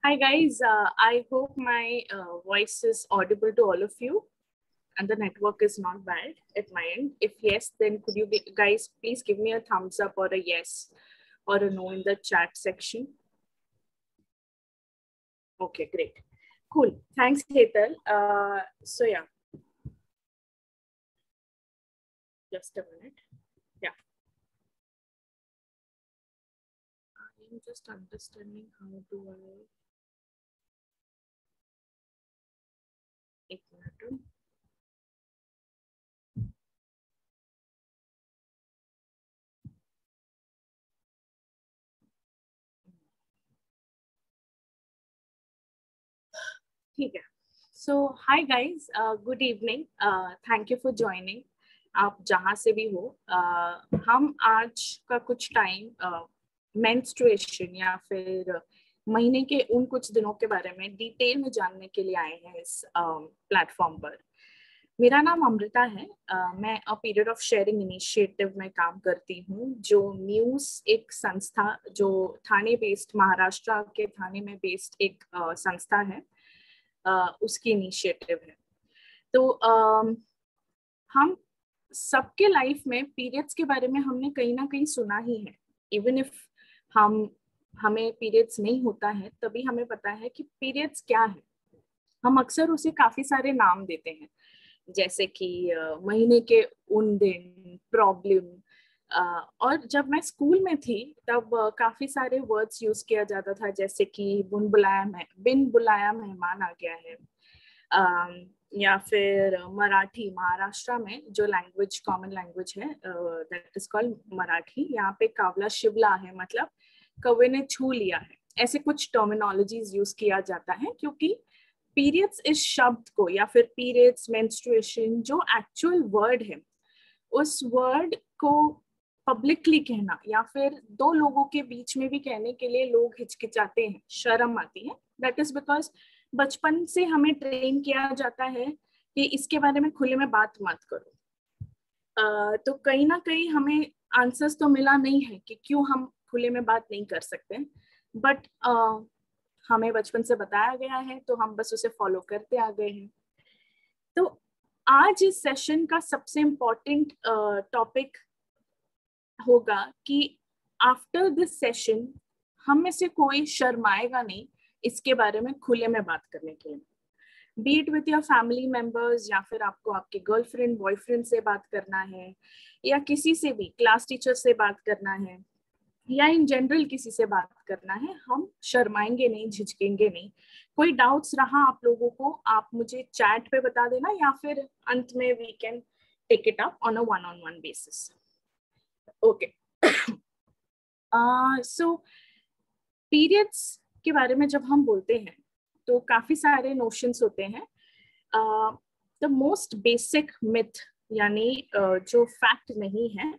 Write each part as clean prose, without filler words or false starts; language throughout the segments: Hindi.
Hi guys, I hope my voice is audible to all of you and the network is not bad at my end. If yes, then could you guys please give me a thumbs up or a yes or a no in the chat section. Okay, great. Cool. Thanks, Hetal. So yeah, just a minute. Yeah. I'm just understanding how do I... एक मिनट. ठीक है. So hi guys, good evening. Thank you for joining. आप जहाँ से भी हो, हम आज का कुछ टाइम मेंस्ट्रुएशन या फिर महीने के उन कुछ दिनों के बारे में डिटेल में जानने के लिए आए हैं इस प्लेटफॉर्म पर. मेरा नाम अमृता है. मैं a period of sharing initiative में काम करती हूँ, जो न्यूज़ एक संस्था जो थाने बेस्ड, महाराष्ट्र के थाने में बेस्ड एक संस्था है, उसकी इनिशिएटिव है. तो हम सबके लाइफ में पीरियड्स के बारे में हमने कहीं ना कहीं सुना ही है. इवन इफ हमें पीरियड्स नहीं होता है तभी हमें पता है कि पीरियड्स क्या है. हम अक्सर उसे काफी सारे नाम देते हैं, जैसे कि महीने के उन दिन, प्रॉब्लम. और जब मैं स्कूल में थी तब काफी सारे वर्ड्स यूज किया जाता था, जैसे कि बिन बुलाया मेहमान आ गया है, या फिर मराठी, महाराष्ट्र में जो लैंग्वेज कॉमन लैंग्वेज है दैट इज कॉल्ड मराठी, यहाँ पे कावला शिवला है, मतलब कौवे ने छू लिया है. ऐसे कुछ टर्मिनोलॉजीज यूज किया जाता है, क्योंकि पीरियड्स इस शब्द को या फिर पीरियड्स, मेंस्ट्रुएशन जो एक्चुअल वर्ड है, उस वर्ड को पब्लिकली कहना या फिर दो लोगों के बीच में भी कहने के लिए लोग हिचकिचाते हैं, शर्म आती है. दैट इज बिकॉज बचपन से हमें ट्रेन किया जाता है कि इसके बारे में खुले में बात मत करो. तो कहीं ना कहीं हमें आंसर्स तो मिला नहीं है कि क्यों हम खुले में बात नहीं कर सकते, बट हमें बचपन से बताया गया है तो हम बस उसे फॉलो करते आ गए हैं. तो आज इस सेशन का सबसे इम्पोर्टेंट टॉपिक होगा कि आफ्टर दिस सेशन हम में से कोई शर्माएगा नहीं इसके बारे में खुले में बात करने के लिए. B it with your family members, या फिर आपको आपके गर्लफ्रेंड बॉयफ्रेंड से बात करना है, या किसी से भी, क्लास टीचर से बात करना है, या इन जनरल किसी से बात करना है, हम शर्माएंगे नहीं, झिझकेंगे नहीं. कोई डाउट्स रहा आप लोगों को, आप मुझे चैट पे बता देना, या फिर अंत में we can take it up on a one on one basis. Okay. So periods के बारे में जब हम बोलते हैं तो काफी सारे नोशंस होते हैं. द मोस्ट बेसिक मिथ, यानी जो फैक्ट नहीं है,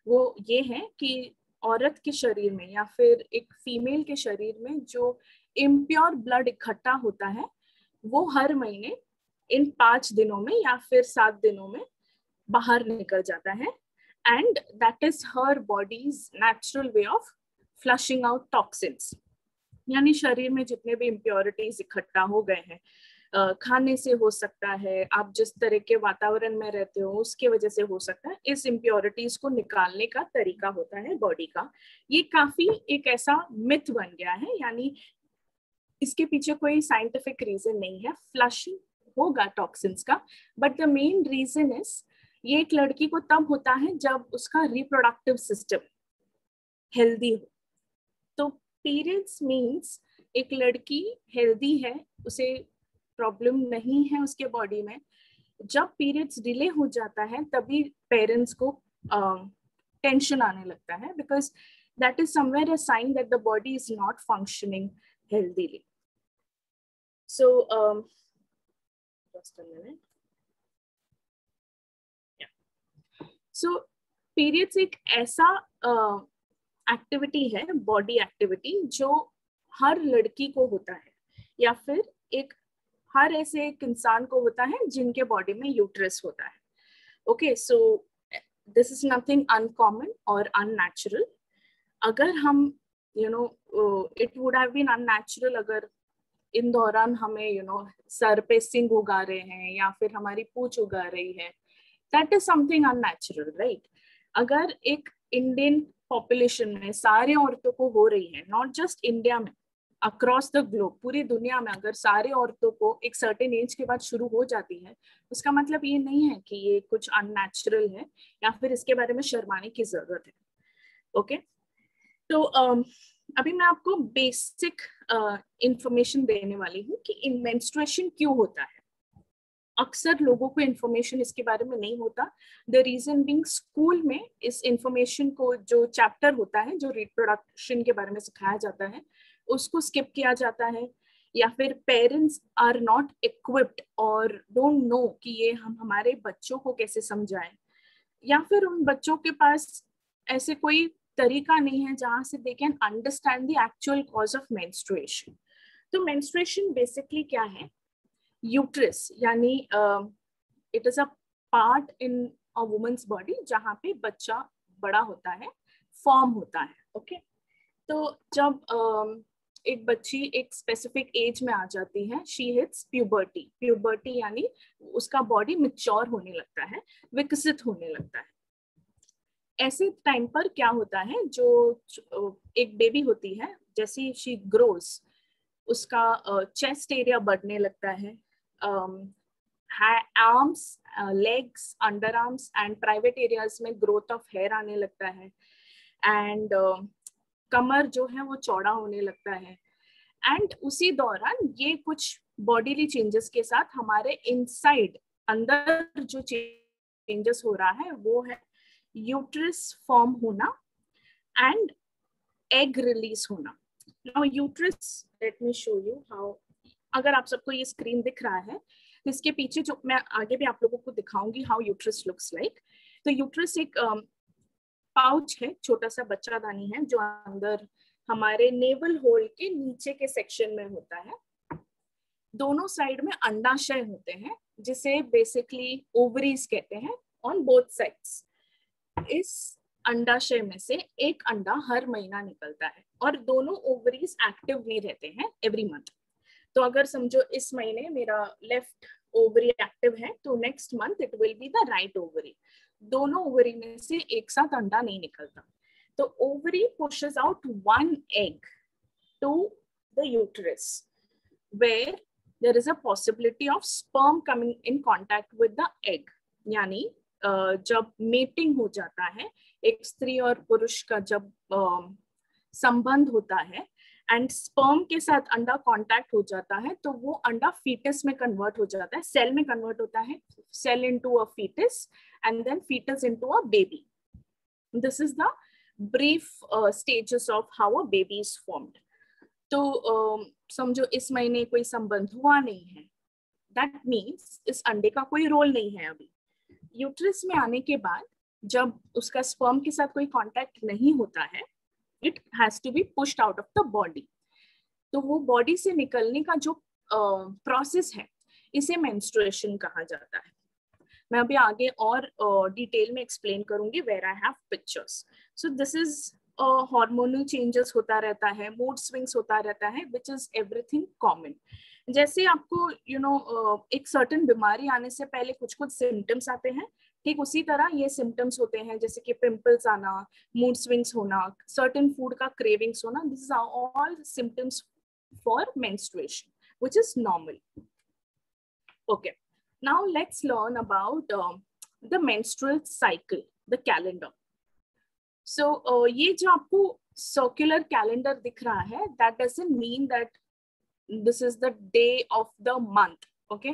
वो ये है कि औरत के शरीर में या फिर एक फीमेल के शरीर में जो इम्प्योर ब्लड इकट्ठा होता है, वो हर महीने इन 5 दिनों में या फिर 7 दिनों में बाहर निकल जाता है. And that is her bodies natural way of flushing out toxins. यानी शरीर में जितने भी इम्प्योरिटीज इकट्ठा हो गए हैं, खाने से हो सकता है, आप जिस तरह के वातावरण में रहते हो उसके वजह से हो सकता है, इस इम्प्योरिटीज को निकालने का तरीका होता है बॉडी का. ये काफी एक ऐसा मिथ बन गया है, यानी इसके पीछे कोई साइंटिफिक रीजन नहीं है. फ्लशिंग होगा टॉक्सिन्स का, but the main reason is ये एक लड़की को तब होता है जब उसका रिप्रोडक्टिव सिस्टम हेल्दी हो. तो पीरियड्स मीन्स एक लड़की हेल्दी है, उसे प्रॉब्लम नहीं है उसके बॉडी में. जब पीरियड्स डिले हो जाता है तभी पेरेंट्स को टेंशन आने लगता है, because that is somewhere a sign that the body is not functioning healthily. So just a minute. So periods एक ऐसा एक्टिविटी है, बॉडी एक्टिविटी, जो हर लड़की को होता है या फिर हर ऐसे एक इंसान को होता है जिनके बॉडी में यूट्रस होता है. Okay, so this is nothing uncommon और अननेचुरल. अगर हम it would have been unnatural अगर इन दौरान हमें सर पे सिंग उगा रहे हैं या फिर हमारी पूंछ उगा रही है, that is something unnatural, right? अगर एक इंडियन पॉपुलेशन में सारे औरतों को हो रही है, नॉट जस्ट इंडिया में, अक्रॉस द ग्लोब, पूरी दुनिया में अगर सारे औरतों को एक सर्टेन एज के बाद शुरू हो जाती है, उसका मतलब ये नहीं है कि ये कुछ अननेचुरल है या फिर इसके बारे में शर्माने की जरूरत है। ओके, तो अभी मैं आपको बेसिक इंफॉर्मेशन देने वाली हूँ कि मेंस्ट्रुएशन क्यों होता है। अक्सर लोगों को इन्फॉर्मेशन इसके बारे में नहीं होता। द रीजन बीइंग, स्कूल में इस इंफॉर्मेशन को, जो चैप्टर होता है जो रिप्रोडक्शन के बारे में सिखाया जाता है, उसको स्किप किया जाता है, या फिर पेरेंट्स आर नॉट इक्विप्ड और डोंट नो कि ये हम हमारे बच्चों को कैसे समझाएं, या फिर उन बच्चों के पास ऐसे कोई तरीका नहीं है जहां से they can understand the actual cause of menstruation. तो मेंस्ट्रुएशन बेसिकली क्या है? यूट्रस, यानी it is a part in a woman's body जहाँ पे बच्चा बड़ा होता है, फॉर्म होता है। ओके, तो जब एक बच्ची एक स्पेसिफिक एज में आ जाती है, शी हिट्स प्यूबर्टी। प्यूबर्टी यानी उसका बॉडी मैच्योर होने लगता है, विकसित होने लगता है। ऐसे टाइम पर क्या होता है, जो एक बेबी होती है, जैसे शी ग्रोज, उसका चेस्ट एरिया बढ़ने लगता है, arms, legs, under arms and private areas में ग्रोथ ऑफ हेयर आने लगता है, एंड कमर जो है वो चौड़ा होने लगता है। एंड उसी दौरान ये कुछ बॉडीली चेंजेस के साथ हमारे इनसाइड, अंदर जो चेंजेस हो रहा है वो है यूट्रस फॉर्म होना एंड एग रिलीज होना। Now uterus, let me show you how. अगर आप सबको ये स्क्रीन दिख रहा है, तो इसके पीछे जो मैं आगे भी आप लोगों को दिखाऊंगी हाउ यूट्रस लुक्स लाइक। तो यूट्रस एक पाउच है, छोटा सा बच्चादानी है, जो अंदर हमारे नेवल होल के नीचे के सेक्शन में होता है। दोनों साइड में अंडाशय होते हैं, जिसे बेसिकली ओवरीज कहते हैं, ऑन बोथ साइड्स। इस अंडाशय में से एक अंडा हर महीना निकलता है, और दोनों ओवरीज एक्टिव नहीं रहते हैं एवरी मंथ। तो अगर समझो इस महीने मेरा लेफ्ट ओवरी एक्टिव है, तो next month it will be the right ovary. दोनों ओवरी में से एक साथ अंडा नहीं निकलता। तो ovary pushes out one egg to the uterus, where there is a possibility of sperm coming in contact with the egg. यानी जब मेटिंग हो जाता है, एक स्त्री और पुरुष का जब संबंध होता है एंड स्पर्म के साथ अंडा कांटेक्ट हो जाता है, तो वो अंडा फीटस में कन्वर्ट हो जाता है, सेल में कन्वर्ट होता है, cell into a foetus and then foetus into a baby. This is the brief stages of how a baby is formed. तो समझो इस महीने कोई संबंध हुआ नहीं है, दैट मीन्स इस अंडे का कोई रोल नहीं है अभी। यूट्रस में आने के बाद जब उसका स्पर्म के साथ कोई कांटेक्ट नहीं होता है, it has to be pushed out of the body. तो वो बॉडी से निकलने का जो प्रोसेस है, इसे मेंस्ट्रुएशन कहा जाता है। मैं अभी आगे और डिटेल में एक्सप्लेन करूंगी, where I have pictures. So this is hormonal changes होता रहता है, मूड स्विंग्स होता रहता है, विच इज एवरीथिंग कॉमन। जैसे आपको एक सर्टेन बीमारी आने से पहले कुछ कुछ सिम्टम्स आते हैं, ठीक उसी तरह ये सिम्टम्स होते हैं, जैसे कि पिंपल्स आना, मूड स्विंग्स होना, सर्टेन फूड का क्रेविंग्स होना। This is all symptoms for menstruation, which is normal. Okay, now let's learn about the menstrual cycle, the calendar. So ये जो आपको सर्कुलर कैलेंडर दिख रहा है, that doesn't mean that this is the day of the month. Okay,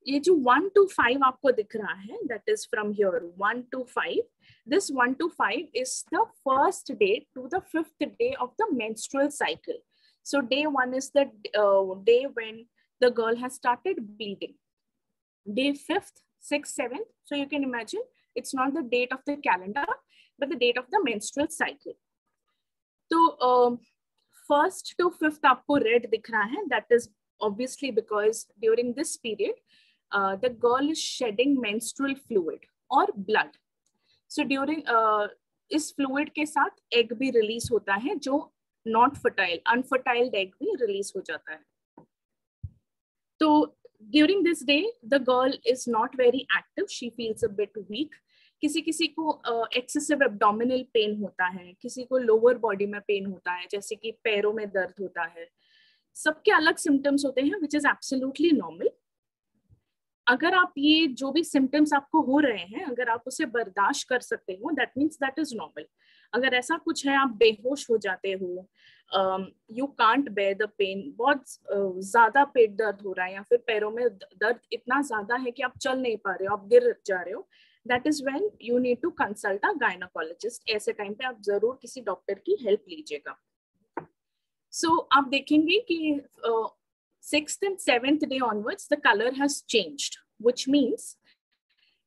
ये जो 1 to 5 आपको दिख रहा है, that is from here 1 to 5. This 1 to 5 is the first day to the 5th day of the menstrual cycle. So day 1 is the day when the girl has started bleeding. Day 5th, 6th, 7th. So you can imagine it's not the date of the calendar, but the date of the menstrual cycle. So 1st to 5th आपको red दिख रहा है. That is obviously because during this period, the girl is shedding menstrual fluid or blood. So during इस fluid के साथ egg भी release होता है, जो not fertile, unfertile egg भी release हो जाता है. तो during this day the girl is not very active, she feels a bit weak. किसी किसी को एक्सेसिव एब्डोमिनल पेन होता है, किसी को लोअर बॉडी में पेन होता है, जैसे कि पैरों में दर्द होता है. सबके अलग सिम्टम्स होते हैं, विच इज एब्सोल्युटली नॉर्मल. अगर आप ये जो भी सिम्टम्स आपको हो रहे हैं, अगर आप उसे बर्दाश्त कर सकते हो, that means that is normal. अगर ऐसा कुछ है, आप बेहोश हो जाते हो, you can't bear the pain, बहुत ज्यादा पेट दर्द हो रहा है या फिर पैरों में दर्द इतना ज्यादा है कि आप चल नहीं पा रहे हो, आप गिर जा रहे हो, that is when you need to consult a gynaecologist. ऐसे टाइम पे आप जरूर किसी डॉक्टर की हेल्प लीजिएगा. सो आप देखेंगे कि sixth and seventh day onwards, the color has changed, which means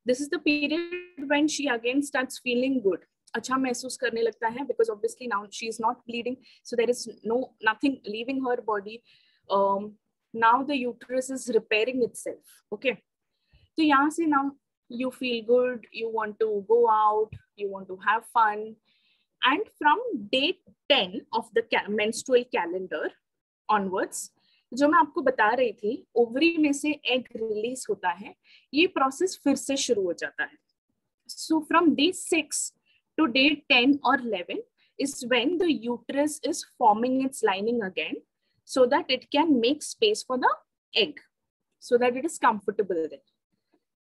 this is the period when she again starts feeling good. अच्छा महसूस करने लगता है, because obviously now she is not bleeding, so there is nothing leaving her body. Now the uterus is repairing itself. Okay, तो यहाँ से now you feel good, you want to go out, you want to have fun, and from day 10 of the menstrual calendar onwards, जो मैं आपको बता रही थी, ओवरी में से एग रिलीज होता है, ये प्रोसेस फिर से शुरू हो जाता है. So from day 6 to day 10 or 11 is when the uterus is forming its lining again, so that it can make space for the egg, so that it is comfortable there.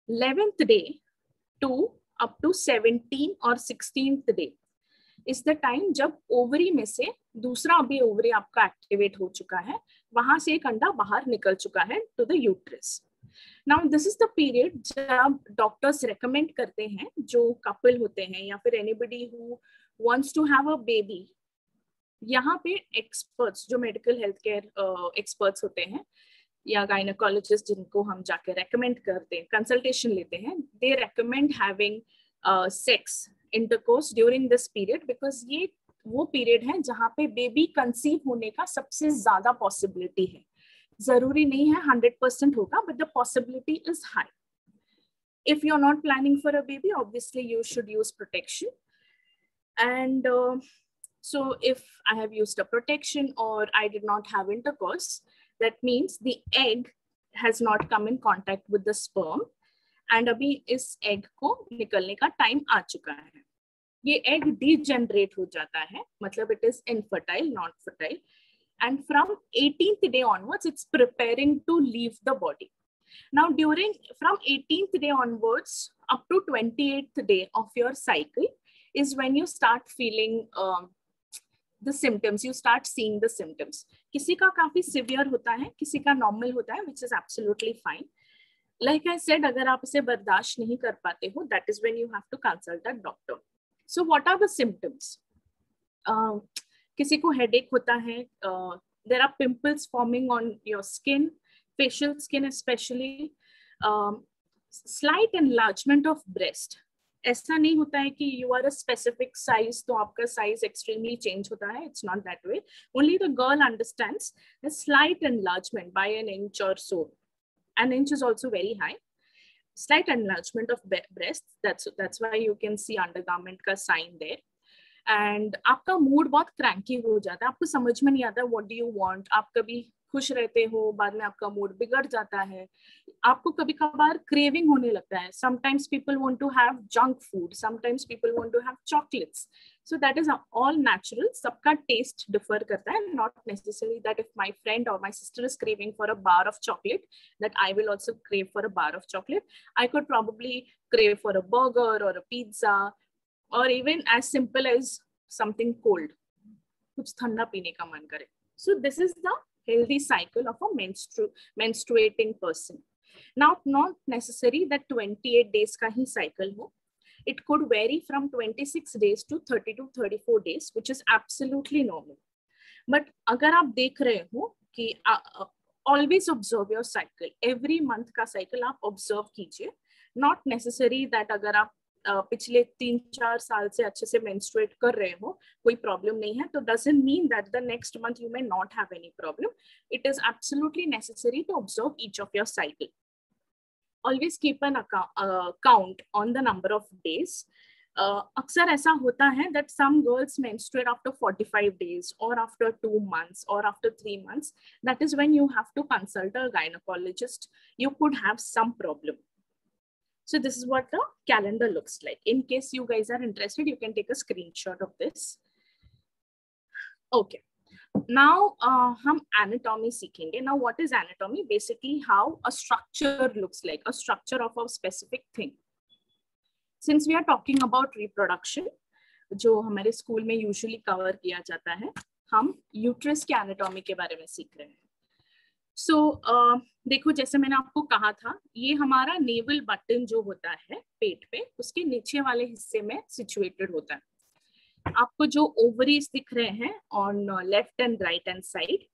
11th day to up to 17th or 16th day is the time जब ओवरी में से दूसरा अभी ओवरी आपका एक्टिवेट हो चुका है, वहां से एक अंडा बाहर निकल चुका है to the uterus. Now this is the period जब डॉक्टर्स रेकमेंड करते हैं, जो कपल होते हैं या फिर anybody who wants to have a baby, यहाँ पे एक्सपर्ट्स जो मेडिकल हेल्थ केयर एक्सपर्ट्स होते हैं या गायनेकोलॉजिस्ट जिनको हम जाके रेकमेंड करते हैं, कंसल्टेशन लेते हैं, they recommend having sex intercourse during this period, because ये वो पीरियड है जहाँ पे बेबी कंसीव होने का सबसे ज्यादा पॉसिबिलिटी है. जरूरी नहीं है 100% होगा, but the possibility is high. If you are not planning for a baby, obviously you should use protection. And so if I have used a protection or I did not have intercourse, that means the egg has not come in contact with the sperm, and अभी इस egg को निकलने का टाइम आ चुका है. ये egg degenerate हो जाता है, मतलब it is infertile, not fertile, and from 18th day onwards it's preparing to leave the body. Now from 18th day onwards up to 28th day of your cycle is when you start feeling the symptoms, you start seeing the symptoms. किसी का काफी severe होता है, किसी का normal होता है, which is absolutely fine. Like I said, अगर आप इसे बर्दाश्त नहीं कर पाते हो, that is when you have to consult a doctor. So what are the symptoms? किसी को headache होता है, there are pimples forming on your skin, facial skin especially, slight enlargement of breast. ऐसा नहीं होता है कि you are a specific size तो आपका size extremely change होता है. It's not that way. Only the girl understands the slight enlargement by an inch or so. An inch is also very high. Slight enlargement of breast. That's why you can see undergarment का sign there. And आपका मूड बहुत क्रैंकी हो जाता है, आपको समझ में नहीं आता what do you want. आप कभी खुश रहते हो, बाद में आपका मूड बिगड़ जाता है, आपको कभी कभार क्रेविंग होने लगता है. Sometimes people want to have junk food, sometimes people want to have chocolates. So that is all natural. सबका taste differ करता है. Not necessary that if my friend or my sister is craving for a bar of chocolate, that I will also crave for a bar of chocolate. I could probably crave for a burger or a pizza, or even as simple as something cold, कुछ ठंडा पीने का मन करे. So this is the healthy cycle of a menstruating person. Now, not necessary that 28 days का ही cycle हो. It could vary from 26 days to 30 to 34 days, which is absolutely normal. But अगर आप देख रहे हो कि always observe your cycle. Every month का cycle आप observe कीजिए. Not necessary that अगर आप पिछले 3-4 साल से अच्छे से menstruate कर रहे हो, कोई problem नहीं है, तो doesn't mean that the next month you may not have any problem. It is absolutely necessary to observe each of your cycle. Always keep an count on the number of days. अक्सर ऐसा होता है that some girls menstruate after 45 days or after 2 months or after 3 months. That is when you have to consult a gynecologist. You could have some problem. So this is what the calendar looks like. In case you guys are interested, you can take a screenshot of this. Okay. Now हम anatomy सीखेंगे. Now what is anatomy? Basically how a structure looks like, a structure of a specific thing. Since we are talking about reproduction, जो हमारे स्कूल में यूजुअली कवर किया जाता है, हम यूट्रस के एनाटॉमी के बारे में सीख रहे हैं. सो देखो, जैसे मैंने आपको कहा था, ये हमारा नेवल बटन जो होता है पेट पे, उसके नीचे वाले हिस्से में सिचुएटेड होता है. आपको जो ओवरीज दिख रहे हैं on left and right hand side,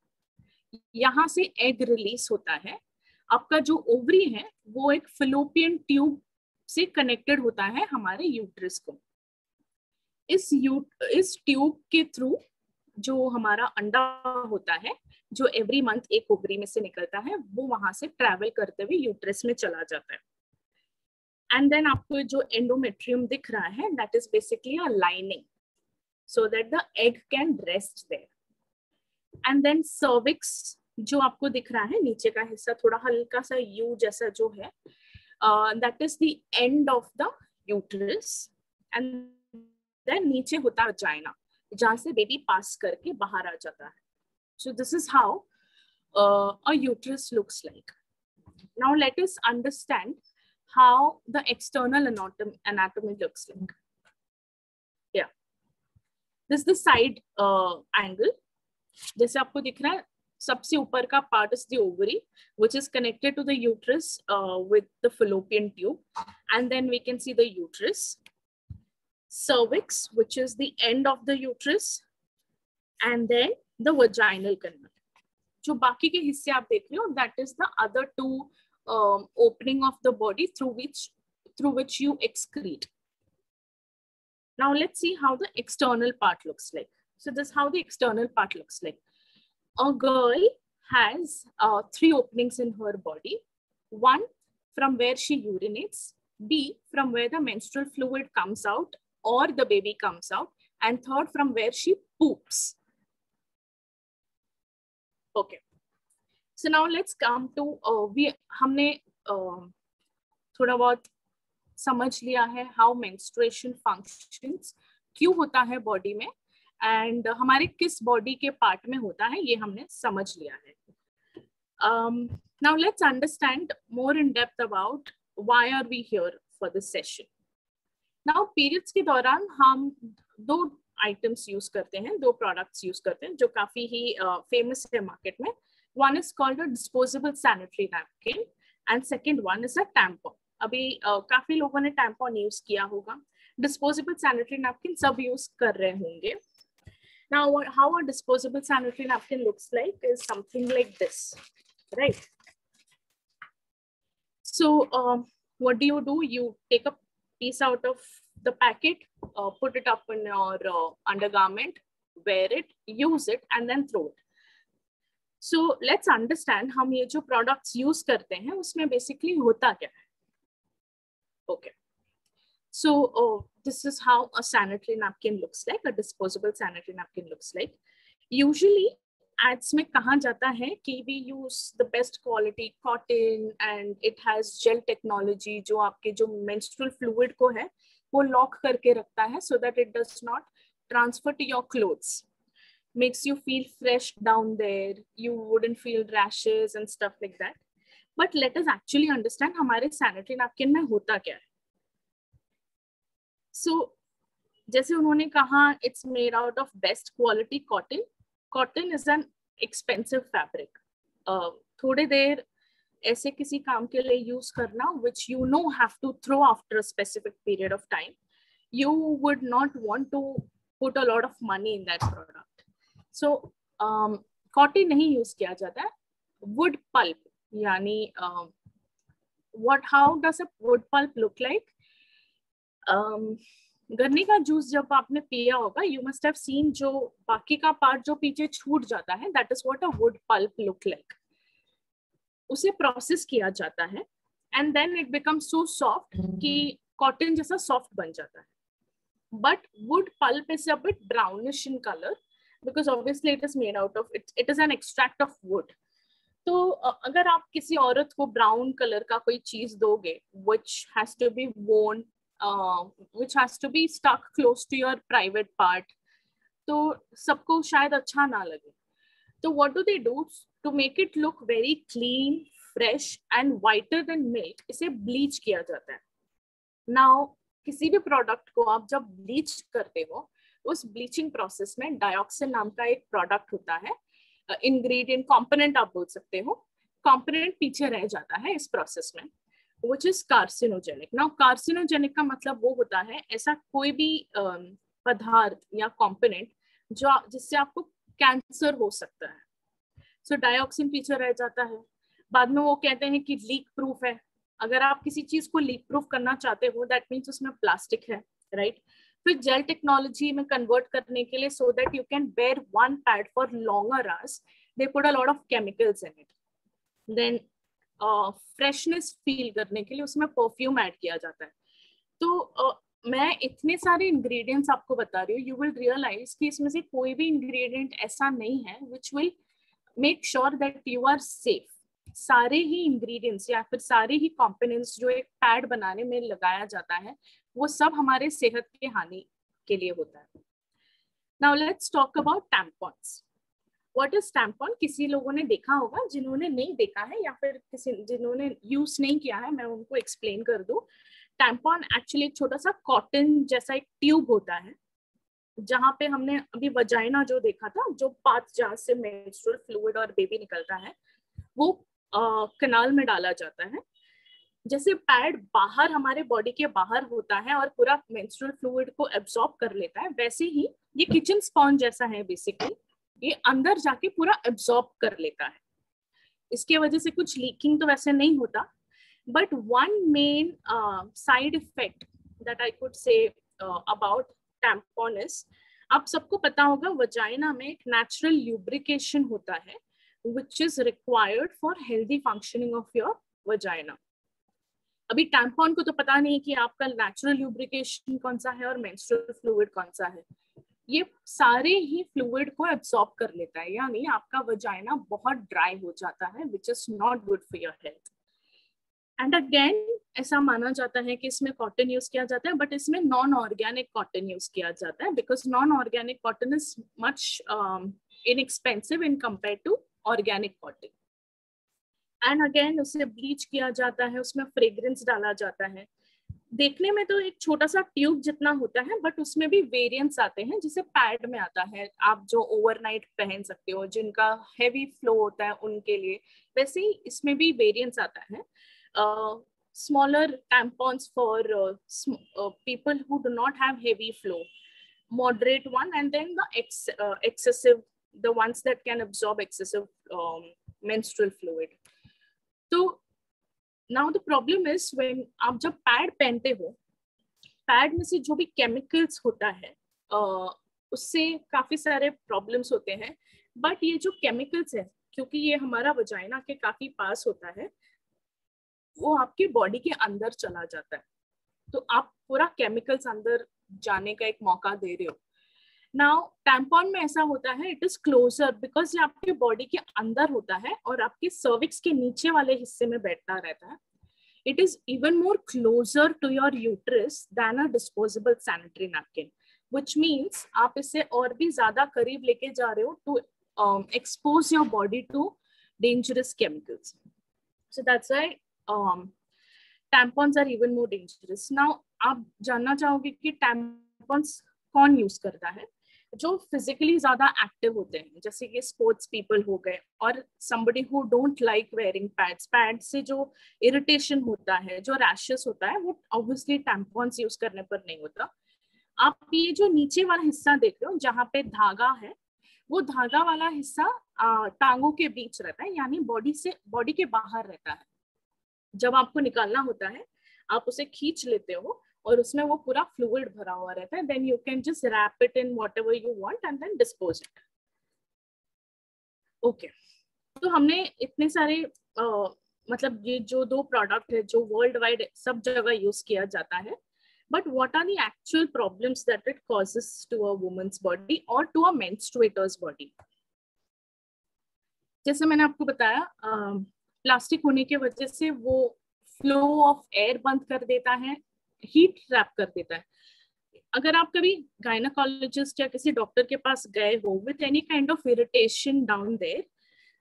यहाँ से एग रिलीज होता है. आपका जो ओवरी है वो एक फिलोपियन ट्यूब से कनेक्टेड होता है हमारे यूट्रस को. इस ट्यूब के थ्रू जो हमारा अंडा होता है, जो एवरी मंथ एक ओवरी में से निकलता है, वो वहां से ट्रैवल करते हुए यूट्रस में चला जाता है. एंड देन आपको जो एंडोमेट्रियम दिख रहा है, that is basically a lining so that the egg can rest there. And then cervix जो आपको दिख रहा है, नीचे का हिस्सा थोड़ा हल्का सा यू जैसा जो है, that is the end of the uterus, and then नीचे होता है vagina, जहाँ से बेबी पास करके बाहर आ जाता है. So this is how a uterus looks like. Now let us understand how the external anatomy looks like. Yeah, this is the side angle. जैसे आपको दिख रहा है, सबसे ऊपर का part is the ovary, which is connected to the uterus with the fallopian tube, and then we can see the uterus. Cervix, which is the end of the uterus, and then the vaginal canal. जो बाकी के हिस्से आप देख रहे हो, that is the other two opening of the body through which you excrete. Now let's see how the external part looks like. So this is how the external part looks like. A girl has 3 openings in her body. 1 from where she urinates, B from where the menstrual fluid comes out or the baby comes out, and 3rd from where she poops. Okay. So now let's come to हमने थोड़ा बहुत समझ लिया है how menstruation functions, क्यों होता है बॉडी में, एंड हमारे किस बॉडी के पार्ट में होता है, ये हमने समझ लिया है. Now let's understand more in depth about why are we here for this session. Now periods के दौरान हम 2 आइटम्स यूज करते हैं, 2 प्रोडक्ट्स यूज करते हैं जो काफी ही फेमस है मार्केट में. One is called a disposable sanitary napkin and second one is a tampon. अभी काफी लोगों ने tampon यूज किया होगा. Disposable sanitary napkin सब यूज कर रहे होंगे. Now, how a disposable sanitary napkin looks like is something like this, right? So, what do? You take a piece out of the packet, put it up in your undergarment, wear it, use it, and then throw it. So, let's understand हम ये जो products use करते हैं, उसमें basically होता क्या है? Okay. So this is how a sanitary napkin looks like, a disposable sanitary napkin looks like. Usually ads में कहा जाता है कि we use the best quality cotton and it has gel technology, जो आपके जो menstrual fluid को है वो lock करके रखता है so that it does not transfer to your clothes, makes you feel fresh down there, you wouldn't feel rashes and stuff like that. But let us actually understand हमारे sanitary napkin में होता क्या है. So, जैसे उन्होंने कहा, it's made out of best quality cotton. Cotton is an expensive fabric. थोड़े देर ऐसे किसी काम के लिए यूज करना, which you know have to throw after a specific period of time, you would not want to put a lot of money in that product. So, cotton नहीं यूज किया जाता है. Wood pulp, यानी how does a wood pulp look like? गन्ने का जूस जब आपने पिया होगा, you must have seen जो बाकी का पार्ट जो पीछे छूट जाता है, that is what a wood pulp look like. उसे प्रोसेस किया जाता है and then it becomes so soft कि कॉटन जैसा सॉफ्ट बन जाता है. but wood pulp is a bit brownish in color because obviously it is made out of it is an extract of wood. तो अगर आप किसी औरत को ब्राउन कलर का कोई चीज दोगे which has to be worn, which has to be stuck close to your private part, तो सबको शायद अच्छा ना लगे. तो what do they do to make it look very clean, fresh and whiter than milk? इसे bleach किया जाता है. Now किसी भी प्रोडक्ट को आप जब ब्लीच करते हो, उस ब्लीचिंग प्रोसेस में डायोक्सिन नाम का एक प्रोडक्ट होता है, इंग्रेडिएंट कंपोनेंट आप बोल सकते हो, कंपोनेंट पीछे रह जाता है इस प्रोसेस में, which is carcinogenic. Now carcinogenic का मतलब वो होता है ऐसा कोई भी पदार्थ या कंपोनेंट जो जिससे आपको कैंसर हो सकता है. सो डायोक्सिन पीछे रह जाता है. बाद में वो कहते हैं कि लीक प्रूफ है. अगर आप किसी चीज को लीक प्रूफ करना चाहते हो, दैट मीन्स उसमें प्लास्टिक है, राइट? फिर जेल टेक्नोलॉजी में कन्वर्ट करने के लिए, so that you can bear one pad for longer hours, they put a lot of chemicals in it. Then freshness feel करने के लिए उसमें परफ्यूम ऐड किया जाता है. तो मैं इतने सारे इंग्रेडिएंट्स आपको बता रही हूँ, यू विल रियलाइज कि इसमें से कोई भी इंग्रेडिएंट ऐसा नहीं है which will make sure that you are safe. सारे ही इंग्रेडिएंट्स या फिर सारे ही कंपोनेंट्स जो एक पैड बनाने में लगाया जाता है, वो सब हमारे सेहत के हानि के लिए होता है. Now let's talk about tampons. What is tampon? किसी लोगों ने देखा होगा, जिन्होंने नहीं देखा है या फिर किसी जिन्होंने यूज नहीं किया है, मैं उनको एक्सप्लेन कर दूं. टैम्पॉन एक्चुअली एक छोटा सा कॉटन जैसा एक ट्यूब होता है, जहाँ पे हमने अभी वजाइना जो देखा था, जो पार्ट जहाँ से मेंस्ट्रुअल फ्लूइड और बेबी निकलता है, वो कनाल में डाला जाता है. जैसे पैड बाहर हमारे बॉडी के बाहर होता है और पूरा मेंस्ट्रुअल फ्लूइड को एब्जॉर्ब कर लेता है, वैसे ही ये किचन स्पॉन्ज जैसा है बेसिकली. ये अंदर जाके पूरा एब्जॉर्ब कर लेता है. इसके वजह से कुछ लीकिंग तो वैसे नहीं होता, but one main side effect that I could say about tampon is, आप सबको पता होगा वजाइना में एक नेचुरल ल्यूब्रिकेशन होता है which is required for healthy functioning of your vagina. अभी टैम्पॉन को तो पता नहीं कि आपका नेचुरल ल्यूब्रिकेशन कौन सा है और मेंस्ट्रुअल फ्लूइड कौन सा है. ये सारे ही फ्लूइड को एब्सॉर्ब कर लेता है, यानी आपका वजाइना बहुत ड्राई हो जाता है, which is not good for your health. And again ऐसा माना जाता है कि इसमें कॉटन यूज किया जाता है, बट इसमें नॉन ऑर्गेनिक कॉटन यूज किया जाता है, because non organic cotton is much inexpensive in compare to organic cotton. And again उसे ब्लीच किया जाता है, उसमें फ्रेग्रेंस डाला जाता है. देखने में तो एक छोटा सा ट्यूब जितना होता है, बट उसमें भी वेरिएंट्स आते हैं, जिसे पैड में आता है, आप जो ओवरनाइट पहन सकते हो, जिनका हेवी फ्लो होता है उनके लिए. वैसे ही इसमें भी वेरिएंट्स आता है. Smaller tampons for people who do not have heavy flow, moderate one, and then the excessive, the ones that can absorb excessive menstrual fluid. So now the problem is when आप जब पैड पहनते हो, पैड में से जो भी केमिकल्स होता है उससे काफी सारे प्रॉब्लम्स होते हैं. बट ये जो केमिकल्स है, क्योंकि ये हमारा वजाइना के काफी पास होता है, वो आपके बॉडी के अंदर चला जाता है, तो आप पूरा केमिकल्स अंदर जाने का एक मौका दे रहे हो. नाउ टैम्पॉन में ऐसा होता है, इट इज क्लोजर बिकॉज ये आपके बॉडी के अंदर होता है और आपके सर्विक्स के नीचे वाले हिस्से में बैठता रहता है. It is even more closer to your uterus than a disposable sanitary napkin, which means आप इसे और भी ज्यादा करीब लेके जा रहे हो to expose your body to dangerous chemicals. So that's why tampons are even more dangerous. Now आप जानना चाहोगे कि tampons कौन यूज करता है? जो फिजिकली ज्यादा एक्टिव होते हैं, जैसे कि स्पोर्ट्स पीपल हो गए, और somebody who don't like wearing pads. Pad से जो इरिटेशन होता है, जो रैशेस होता है, वो ऑब्वियसली tampons यूज करने पर नहीं होता. आप ये जो नीचे वाला हिस्सा देख रहे हो जहाँ पे धागा है, वो धागा वाला हिस्सा टांगों के बीच रहता है, यानी बॉडी के बाहर रहता है. जब आपको निकालना होता है, आप उसे खींच लेते हो और उसमें वो पूरा फ्लूइड भरा हुआ रहता है. Then you can just wrap it in whatever you want and then dispose it. Okay, तो हमने इतने सारे मतलब ये जो दो प्रोडक्ट है जो वर्ल्ड वाइड सब जगह यूज किया जाता है, but what are the actual problems that it causes to a woman's body or to a menstruator's body? जैसे मैंने आपको बताया, प्लास्टिक होने की वजह से वो फ्लो ऑफ एयर बंद कर देता है, हीट ट्रैप कर देता है. अगर आप कभी गायनेकोलॉजिस्ट या किसी डॉक्टर के पास गए हो with any kind of irritation down there,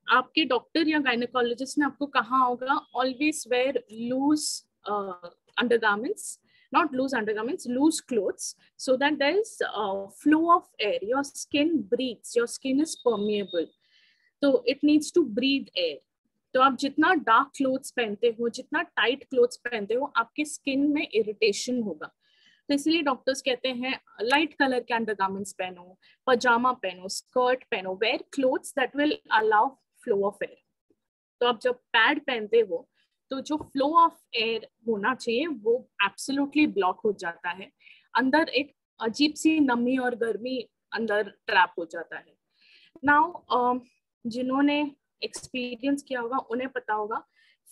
आपके डॉक्टर या गायनेकोलॉजिस्ट ने आपको कहा होगा always wear loose undergarments, not loose undergarments, loose clothes, so that there is flow of air. Your skin breathes, your skin is permeable, so it needs to breathe air. तो आप जितना डार्क क्लोथ्स पहनते हो, जितना टाइट क्लोथ्स पहनते हो, आपके स्किन में इरिटेशन होगा. तो इसलिए डॉक्टर्स कहते हैं लाइट कलर के अंडरगारमेंट्स पहनो, पजामा पहनो, स्कर्ट पहनो, wear clothes that will allow flow of air. तो आप जब पैड पहनते हो तो जो फ्लो ऑफ एयर होना चाहिए वो एब्सोल्युटली ब्लॉक हो जाता है. अंदर एक अजीब सी नमी और गर्मी अंदर ट्रैप हो जाता है. नाउ जिन्होंने एक्सपीरियंस किया होगा उन्हें पता होगा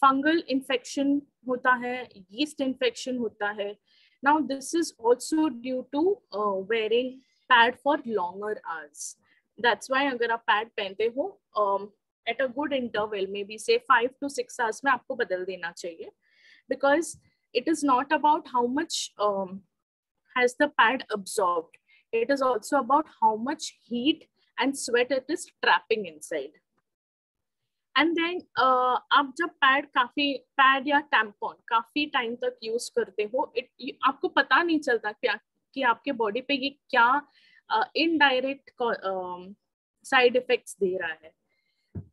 फंगल इन्फेक्शन होता है, यीस्ट इन्फेक्शन होता है. Now this is also due to wearing pad for longer hours. That's why अगर आप पैड पहनते हो at a good interval, maybe say 5 to 6 hours में आपको बदल देना चाहिए, because it is not about how much has the pad absorbed, it is also about how much heat and sweat it is trapping inside. And then आप जब पैड या टैम्पॉन काफी टाइम तक यूज करते हो, आपको पता नहीं चलता कि आपके बॉडी पे ये क्या इनडायरेक्ट साइड इफेक्ट्स दे रहा है.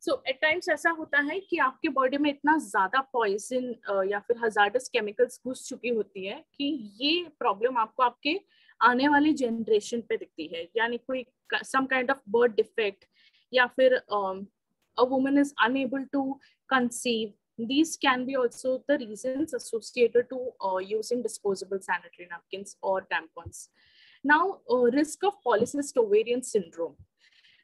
सो एट टाइम्स ऐसा होता है कि आपके बॉडी में इतना ज्यादा पॉइजन या फिर हजार्डस केमिकल्स घुस चुकी होती है कि ये प्रॉब्लम आपको आपके आने वाली जनरेशन पे दिखती है. यानी कोई some kind of birth defect या फिर a woman is unable to conceive. These can be also the reasons associated to using disposable sanitary napkins or tampons. Now, risk of polycystic ovarian syndrome.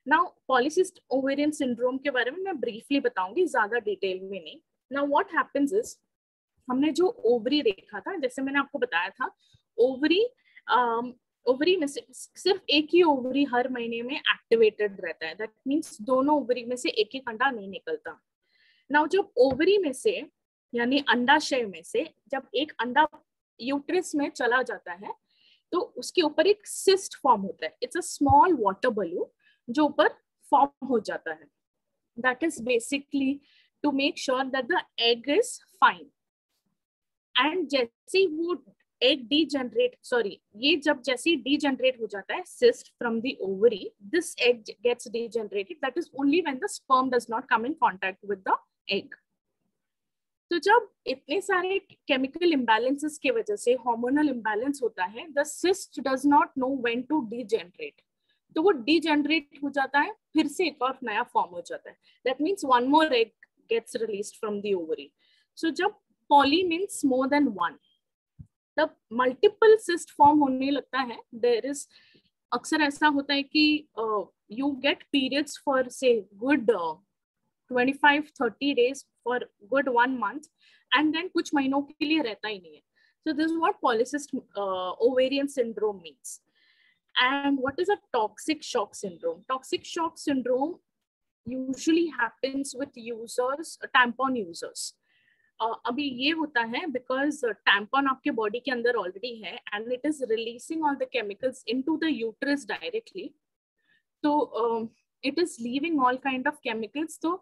Now, polycystic ovarian syndrome के बारे में मैं briefly बताऊंगी, ज़्यादा डिटेल में नहीं. Now, what happens is, हमने जो ओवरी देखा था, जैसे मैंने आपको बताया था, ओवरी में से सिर्फ एक ही ओवरी हर महीने में एक्टिवेटेड रहता है. दैट मीन्स दोनों ओवरी में से एक एक अंडा नहीं निकलता. नाउ जब ओवरी में से यानी अंडाशय में से जब एक अंडा यूट्रस में चला जाता है तो उसके ऊपर एक सिस्ट फॉर्म होता है. It's a small water balloon जो ऊपर फॉर्म हो जाता है. That is basically to make sure that the egg is fine. And जैसे वो एग ये जब जैसे डीजनरेट हो जाता है cyst from the ovary, this egg gets degenerated. That is only when the sperm does not come in contact with the egg. तो जब इतने सारे केमिकल इम्बैलेंसेस की वजह से हार्मोनल इम्बैलेंस होता है, the cyst does not know when to degenerate. तो वो डीजनरेट हो जाता है, फिर से एक और नया फॉर्म हो जाता है. That means one more egg gets released from the ovary. So जब poly means more than one, तब मल्टीपल सिस्ट फॉर्म होने लगता है. देयर इज अक्सर ऐसा होता है कि you get periods for say good 25-30 days for good 1 month, and then कुछ महीनों के लिए रहता ही नहीं है. So this is what polycystic ovarian syndrome means. And what is a toxic shock syndrome? Toxic shock syndrome usually happens with users, tampon users. अभी ये होता है because tampon आपके बॉडी के अंदर ऑलरेडी है and it is releasing all the chemicals into the uterus directly. तो it is leaving all kind of chemicals. तो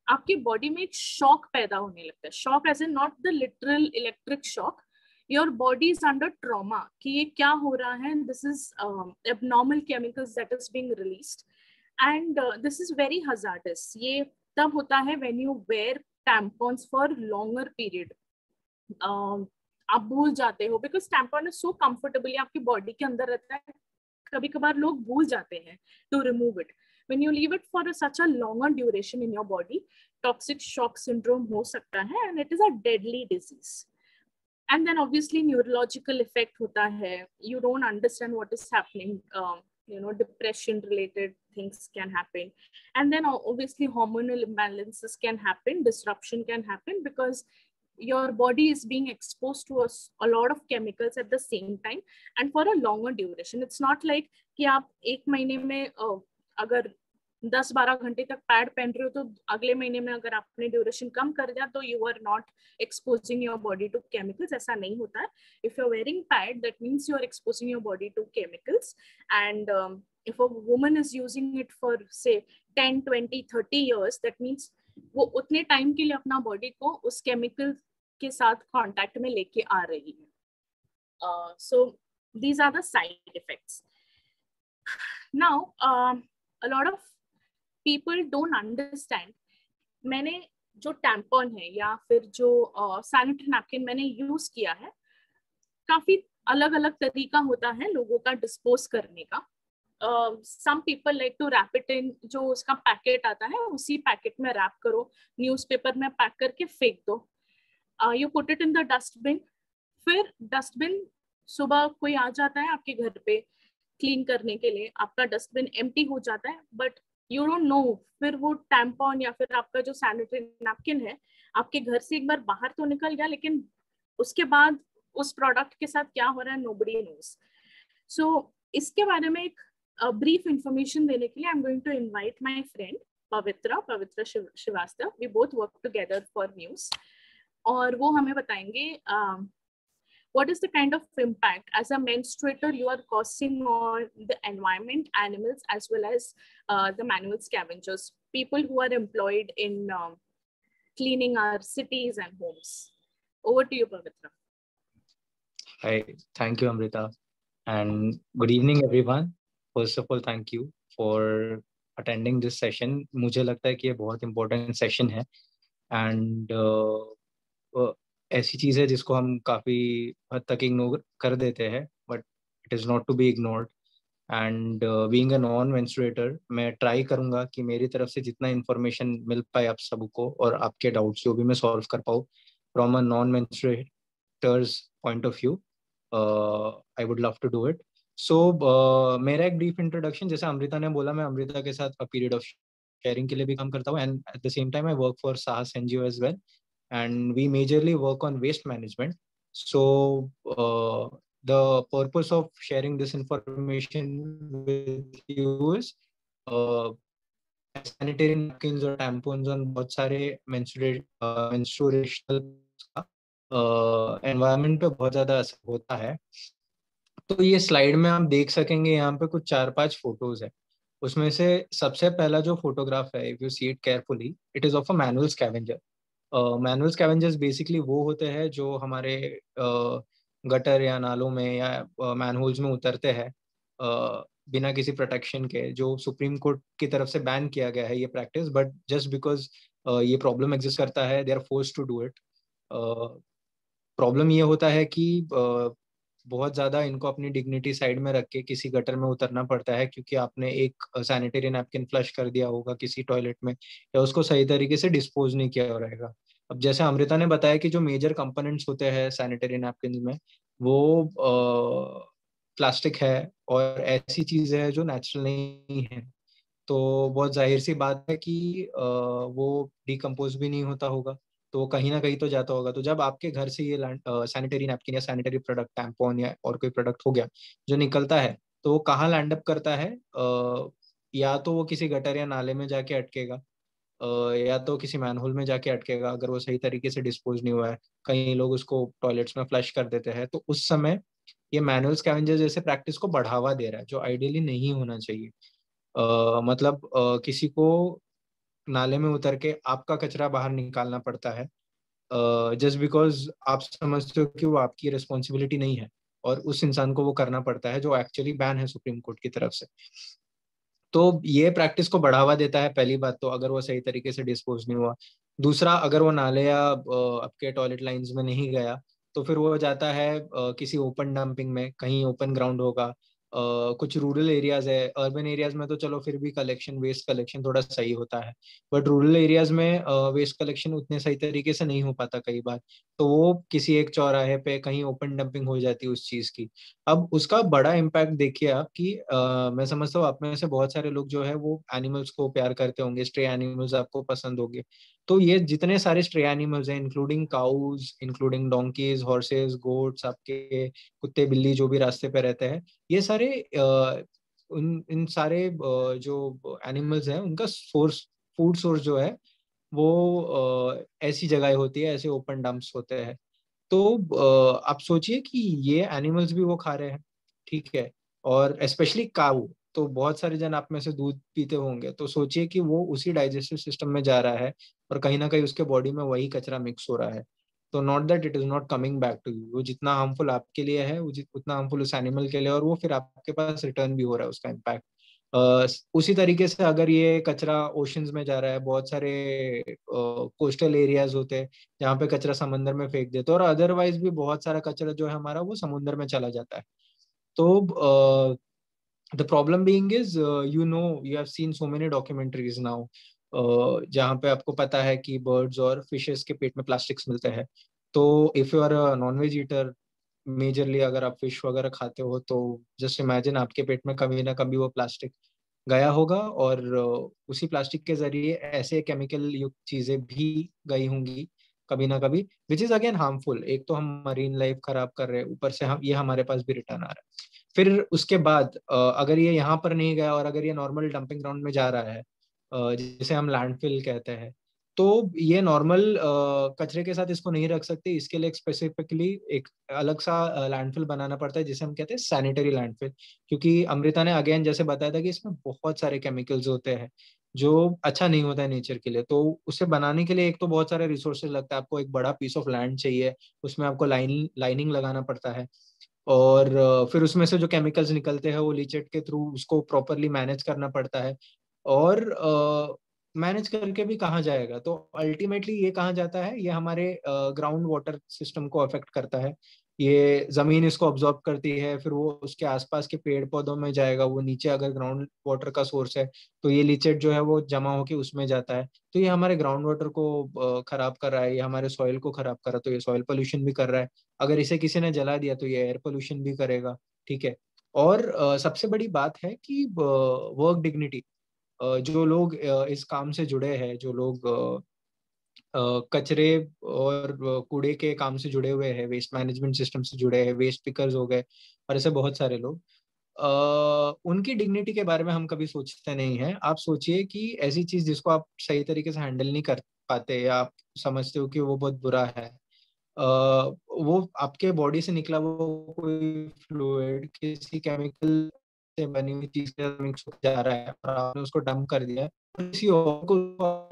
आपके बॉडी में एक शॉक पैदा होने लगता है. Shock as in not the literal electric shock. Your body is under trauma कि ये क्या हो रहा है. This is abnormal chemicals that is being released and this is very hazardous. ये तब होता है when you wear tampons for longer period. आप भूल जाते हो because tampon is so comfortable, आपकी बॉडी के अंदर रहता है. कभी कभार लोग भूल जाते हैं to remove it. When you leave it for such a longer duration in your body, toxic shock syndrome हो सकता है and it is a deadly disease. And then obviously neurological effect होता है. You don't understand what is happening. Depression related things can happen, and then obviously hormonal imbalances can happen, disruption can happen because your body is being exposed to a lot of chemicals at the same time and for a longer duration. It's not like कि आप एक महीने में अगर 10-12 घंटे तक पैड पहन रहे हो तो अगले महीने में अगर आपने ड्यूरेशन कम कर दिया तो you are not exposing your body to chemicals. ऐसा नहीं होता है. If you are wearing pad that means you are exposing your body to chemicals. And if a woman is using it for say 10, 20, 30 years, that means वो उतने टाइम के लिए अपना बॉडी को उस केमिकल के साथ कांटेक्ट में लेके आ रही है. So these are the side effects. Now a lot of people don't understand. मैंने जो टैम्पॉन है या फिर जो सैनिटरी नैपकिन मैंने यूज किया है, काफी अलग अलग तरीका होता है लोगों का डिस्पोज करने का. Some people like to wrap it in, जो उसका पैकेट आता है उसी पैकेट में रैप करो, न्यूज़पेपर में पैक करके फेंक दो. You put it in the dustbin. फिर डस्टबिन सुबह कोई आ जाता है आपके घर पे क्लीन करने के लिए, आपका डस्टबिन एम्प्टी हो जाता है, बट यू डोंट नो फिर वो टैम्पॉन या फिर आपका जो सैनिटरी नैपकिन है आपके घर से एक बार बाहर तो निकल गया, लेकिन उसके बाद उस प्रोडक्ट के साथ क्या हो रहा है नोबडी नोस. सो इसके बारे में एक ब्रीफ इंफॉर्मेशन देने के लिए I am going to invite my friend Pavitra Shrivastava. We both work together for news, और वो हमें बताएंगे what is the kind of impact as a menstruator you are causing on the environment, animals, as well as the manual scavengers, people who are employed in cleaning our cities and homes. Over to you, Pavitra. Hi, thank you, Amrita, and good evening, everyone. First of all, thank you for attending this session. मुझे लगता है कि ये बहुत important session है, and ऐसी चीज है जिसको हम काफी हद तक इग्नोर कर देते हैं, but it is not to be ignored. And being a non menstruator, मैं ट्राई करूंगा कि मेरी तरफ से जितना इन्फॉर्मेशन मिल पाए आप सबको और आपके डाउट्स जो भी मैं सॉल्व कर पाऊँ from a non menstruators point of view. I would love to do it. So मेरा एक ब्रीफ इंट्रोडक्शन, जैसे अमृता ने बोला, मैं अमृता के साथ पीरियड ऑफ शेयरिंग के लिए भी काम करता हूँ, and at the same time I work for Sahas NGO as well, and we majorly work on waste management. So the purpose of sharing this information with you is sanitary napkins और tampons और बहुत सारे menstruational environment पे बहुत ज़्यादा असर होता है. तो ये स्लाइड में आप देख सकेंगे, यहाँ पे कुछ 4-5 फोटोज है. उसमें से सबसे पहला जो फोटोग्राफ है, if you see it carefully, it is of a manual scavenger. Manual scavengers basically वो होते हैं जो हमारे गटर या नालों में या मैनहोल्स में उतरते हैं बिना किसी प्रोटेक्शन के, जो सुप्रीम कोर्ट की तरफ से बैन किया गया है ये प्रैक्टिस, बट जस्ट बिकॉज ये प्रॉब्लम एग्जिस्ट करता है they are forced to do it. Problem ये होता है कि बहुत ज़्यादा इनको अपनी डिग्निटी साइड में रख के किसी गटर में उतरना पड़ता है, क्योंकि आपने एक सैनिटरी नैपकिन फ्लश कर दिया होगा किसी टॉयलेट में, या उसको सही तरीके से डिस्पोज नहीं किया रहेगा. अब जैसे अमृता ने बताया कि जो मेजर कंपोनेंट्स होते हैं सैनिटरी नैपकिन में, वो प्लास्टिक है और ऐसी चीज़ें हैं जो नेचुरल नहीं है. तो बहुत जाहिर सी बात है कि वो डिकम्पोज भी नहीं होता होगा, तो कहीं ना कहीं तो जाता होगा. तो जब आपके घर से ये सैनिटरी नैपकिन या सैनिटरी प्रोडक्ट, टैम्पॉन या और कोई प्रोडक्ट हो गया जो निकलता है, तो वो कहाँ लैंड अप करता है? या तो वो किसी गटर या नाले में जाके अटकेगा, या तो किसी मैनहोल में जाके अटकेगा अगर वो सही तरीके से डिस्पोज नहीं हुआ है. कई लोग उसको टॉयलेट्स में फ्लश कर देते हैं. तो उस समय ये मैनुअल स्कैवेंजर जैसे प्रैक्टिस को बढ़ावा दे रहा है, जो आइडियली नहीं होना चाहिए. मतलब किसी को नाले में उतर के आपका कचरा बाहर निकालना पड़ता है जस्ट बिकॉज आप समझते हो कि वो आपकी रिस्पॉन्सिबिलिटी नहीं है, और उस इंसान को वो करना पड़ता है जो एक्चुअली बैन है सुप्रीम कोर्ट की तरफ से. तो ये प्रैक्टिस को बढ़ावा देता है, पहली बात तो, अगर वो सही तरीके से डिस्पोज नहीं हुआ. दूसरा, अगर वो नाले या आपके टॉयलेट लाइंस में नहीं गया, तो फिर वो जाता है किसी ओपन डंपिंग में, कहीं ओपन ग्राउंड होगा. कुछ रूरल एरियाज है, अर्बन एरियाज में तो चलो फिर भी वेस्ट कलेक्शन थोड़ा सही होता है, बट रूरल एरियाज में वेस्ट कलेक्शन उतने सही तरीके से नहीं हो पाता कई बार. तो वो किसी एक चौराहे पे कहीं ओपन डंपिंग हो जाती है उस चीज की. अब उसका बड़ा इम्पैक्ट देखिए आप कि मैं समझता हूँ आप में से बहुत सारे लोग जो है वो एनिमल्स को प्यार करते होंगे, स्ट्रे एनिमल्स आपको पसंद होंगे। तो ये जितने सारे स्ट्रे एनिमल्स हैं, including cows, including donkeys, horses, goats, आपके कुत्ते बिल्ली जो भी रास्ते पे रहते हैं, ये सारे उन इन सारे जो एनिमल्स हैं उनका सोर्स, फूड सोर्स जो है वो ऐसी जगह होती है, ऐसे ओपन डंप्स होते हैं। तो आप सोचिए कि ये एनिमल्स भी वो खा रहे हैं, ठीक है। और स्पेशली काऊ, तो बहुत सारे जन आप में से दूध पीते होंगे, तो सोचिए कि वो उसी डाइजेस्टिव सिस्टम में जा रहा है और कहीं ना कहीं उसके बॉडी में वही कचरा मिक्स हो रहा है। तो not that it is not coming back to you, वो जितना हार्मफुल आपके लिए है उतना हार्मफुल उस एनिमल के लिए, और वो फिर आपके पास रिटर्न भी हो रहा है उसका इम्पैक्ट। उसी तरीके से अगर ये कचरा ओशंस में जा रहा है, बहुत सारे कोस्टल एरियाज होते हैं जहाँ पे कचरा समंदर में फेंक देते हैं, और अदरवाइज भी बहुत सारा कचरा जो है हमारा वो समुद्र में चला जाता है। तो the problem being is, you have seen so many documentaries now जहाँ पे आपको पता है कि बर्ड्स और फिशेस के पेट में प्लास्टिक्स मिलते हैं। तो if you are a non veg eater, majorly अगर आप फिश वगैरह खाते हो, तो जस्ट इमेजिन आपके पेट में कभी ना कभी वो प्लास्टिक गया होगा, और उसी प्लास्टिक के जरिए ऐसे केमिकल युक्त चीजें भी गई होंगी कभी ना कभी, विच इज अगेन हार्मफुल। एक तो हम मरीन लाइफ खराब कर रहे हैं, ऊपर से हम ये हमारे पास भी रिटर्न आ रहा है। फिर उसके बाद अगर ये यहाँ पर नहीं गया और अगर ये नॉर्मल डंपिंग ग्राउंड में जा रहा है, जिसे हम लैंडफिल कहते हैं, तो ये नॉर्मल कचरे के साथ इसको नहीं रख सकते, इसके लिए स्पेसिफिकली एक अलग सा लैंडफिल बनाना पड़ता है जिसे हम कहते हैं सैनिटरी लैंडफिल। क्योंकि अमृता ने अगेन जैसे बताया था कि इसमें बहुत सारे केमिकल्स होते हैं जो अच्छा नहीं होता है नेचर के लिए। तो उसे बनाने के लिए एक तो बहुत सारे रिसोर्सेज लगता है, आपको एक बड़ा पीस ऑफ लैंड चाहिए, उसमें आपको लाइनिंग लगाना पड़ता है, और फिर उसमें से जो केमिकल्स निकलते हैं वो लीचेट के थ्रू उसको प्रॉपरली मैनेज करना पड़ता है। और मैनेज करके भी कहाँ जाएगा, तो अल्टीमेटली ये कहाँ जाता है, ये हमारे ग्राउंड वाटर सिस्टम को अफेक्ट करता है। ये जमीन इसको ऑब्जॉर्ब करती है, फिर वो उसके आसपास के पेड़ पौधों में जाएगा, वो नीचे अगर ग्राउंड वाटर का सोर्स है तो ये लीचेट जो है वो जमा होके उसमें जाता है। तो ये हमारे ग्राउंड वाटर को खराब कर रहा है, ये हमारे सॉइल को खराब कर रहा है, तो ये सॉइल पोल्यूशन भी कर रहा है। अगर इसे किसी ने जला दिया तो ये एयर पोल्यूशन भी करेगा, ठीक है। और सबसे बड़ी बात है कि वर्क डिग्निटी, जो लोग इस काम से जुड़े हैं, जो लोग कचरे और कूड़े के काम से जुड़े हुए हैं, वेस्ट मैनेजमेंट सिस्टम से जुड़े हैं, वेस्ट पिकर्स हो गए और ऐसे बहुत सारे लोग, उनकी डिग्निटी के बारे में हम कभी सोचते नहीं हैं। आप सोचिए कि ऐसी चीज जिसको आप सही तरीके से हैंडल नहीं कर पाते, या आप समझते हो कि वो बहुत बुरा है, वो आपके बॉडी से निकला वो कोई फ्लूइड किसी केमिकल से बनी हुई चीज के साथ मिक्स हो जा रहा है और आपने उसको डंप कर दिया है, और किसी और को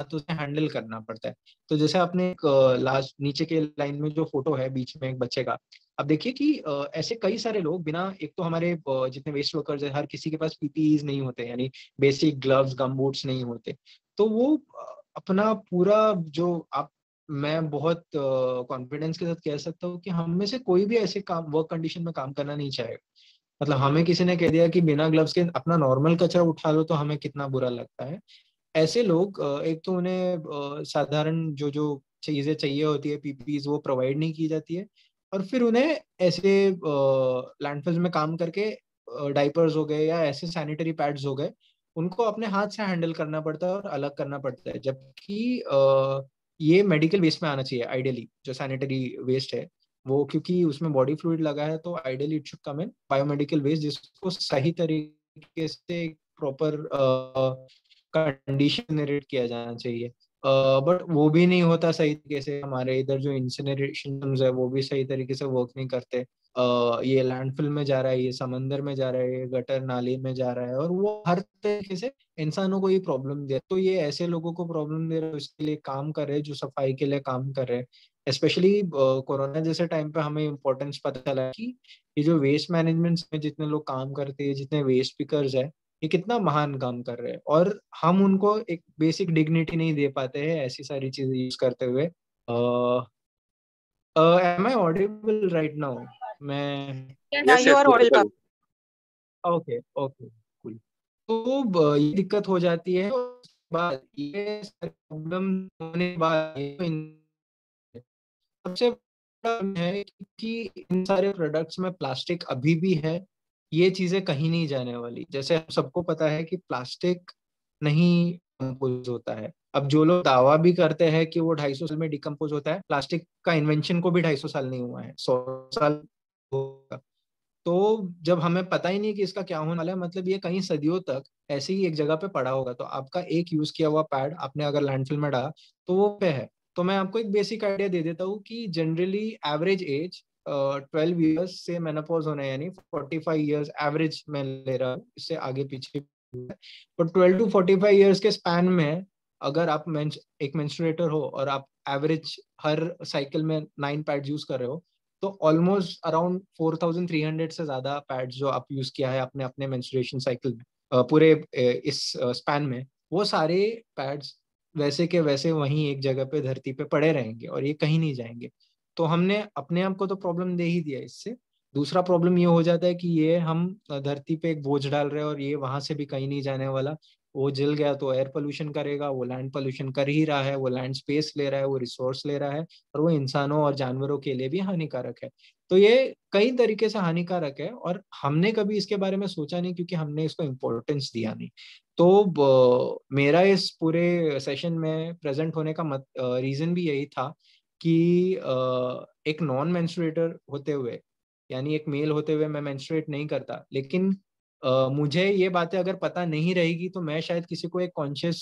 तो उसे हैंडल करना पड़ता है। तो जैसे आपने एक लास्ट नीचे के लाइन में जो फोटो है बीच में एक बच्चे का, अब देखिए कि ऐसे कई सारे लोग बिना, एक तो हमारे जितने वेस्ट वर्कर्स है हर किसी के पास पीपीईज नहीं होते, यानी बेसिक ग्लव्स गम बूट्स नहीं होते। तो वो अपना पूरा जो आप, मैं बहुत कॉन्फिडेंस के साथ कह सकता हूँ कि हम में से कोई भी ऐसे काम वर्क कंडीशन में काम करना नहीं चाहेगा। मतलब हमें किसी ने कह दिया कि बिना ग्लव्स के अपना नॉर्मल कचरा उठा लो तो हमें कितना बुरा लगता है। ऐसे लोग एक तो उन्हें साधारण जो जो चीजें चाहिए होती है, पीपीज, वो प्रोवाइड नहीं की जाती है, और फिर उन्हें ऐसे लैंडफिल्स में काम करके डाइपर्स हो गए या ऐसे सैनिटरी पैड्स हो गए, उनको अपने हाथ से हैंडल करना पड़ता है और अलग करना पड़ता है। जबकि ये मेडिकल वेस्ट में आना चाहिए आइडियली, जो सैनिटरी वेस्ट है वो, क्योंकि उसमें बॉडी फ्लूइड लगा है, तो ideally it should come in biomedical waste, जिसको सही तरीके से प्रॉपर कंडीशन नरेट किया जाना चाहिए। बट वो भी नहीं होता सही तरीके से, हमारे इधर जो इंसिनरेशन है वो भी सही तरीके से वर्क नहीं करते। ये लैंडफिल में जा रहा है, ये समंदर में जा रहा है, ये गटर नाली में जा रहा है, और वो हर तरीके से इंसानों को ये प्रॉब्लम दे रहा है। तो ये ऐसे लोगों को प्रॉब्लम दे रहा है इसके लिए काम कर रहे हैं, जो सफाई के लिए काम कर रहे हैं। स्पेशली कोरोना जैसे टाइम पे हमें इम्पोर्टेंस पता चला कि ये जो वेस्ट मैनेजमेंट में जितने लोग काम करते हैं, जितने वेस्ट पिकर्स है, ये कितना महान काम कर रहे हैं, और हम उनको एक बेसिक डिग्निटी नहीं दे पाते हैं ऐसी सारी चीजें यूज करते हुए। Am I audible right now? मैं Yes. Yeah, yes you yes are audible. Audible. Okay okay cool। तो ये दिक्कत हो जाती है, और उसके बाद ये सारी प्रॉब्लम होने के बाद सबसे है कि इन सारे प्रोडक्ट्स में प्लास्टिक अभी भी है, ये चीजें कहीं नहीं जाने वाली। जैसे हम सबको पता है कि प्लास्टिक नहीं डिकम्पोज होता है। अब जो लोग दावा भी करते हैं कि वो 250 साल में डिकम्पोज होता है, प्लास्टिक का इन्वेंशन को भी 250 साल नहीं हुआ है, 100 साल होगा। तो जब हमें पता ही नहीं कि इसका क्या होने वाला है, मतलब ये कई सदियों तक ऐसे ही एक जगह पे पड़ा होगा। तो आपका एक यूज किया हुआ पैड आपने अगर लैंडफिल में डाला तो वो पे है। तो मैं आपको एक बेसिक आइडिया दे देता हूँ कि जनरली एवरेज एज 12 ईयर्स से मेनोपॉज होना है, यानी 45 ईयर्स एवरेज में ले रहा हूँ, इससे आगे पीछे। तो 12 टू 45 ईयर्स के स्पैन में अगर आप एक मेंस्ट्रुएटर हो और आप एवरेज हर साइकिल में 9 पैड यूज कर रहे हो, तो ऑलमोस्ट अराउंड 4,300 से ज्यादा पैड्स जो आप यूज किया है अपने अपने मेंस्ट्रुएशन साइकिल में, पूरे इस स्पैन में, वो सारे पैड्स वैसे के वैसे वहीं एक जगह पे धरती पे पड़े रहेंगे और ये कहीं नहीं जाएंगे। तो हमने अपने आप को तो प्रॉब्लम दे ही दिया इससे। दूसरा प्रॉब्लम ये हो जाता है कि ये हम धरती पे एक बोझ डाल रहे हैं और ये वहां से भी कहीं नहीं जाने वाला। वो जल गया तो एयर पोल्यूशन करेगा, वो लैंड पोल्यूशन कर ही रहा है, वो लैंड स्पेस ले रहा है, वो रिसोर्स ले रहा है, और वो इंसानों और जानवरों के लिए भी हानिकारक है। तो ये कई तरीके से हानिकारक है और हमने कभी इसके बारे में सोचा नहीं क्योंकि हमने इसको इम्पोर्टेंस दिया नहीं। तो मेरा इस पूरे सेशन में प्रेजेंट होने का रीजन भी यही था कि एक नॉन मेंस्ट्रुएटर होते हुए, यानी एक मेल होते हुए, मैं मेंस्ट्रुएट नहीं करता, लेकिन मुझे ये बातें अगर पता नहीं रहेगी तो मैं शायद किसी को एक कॉन्शियस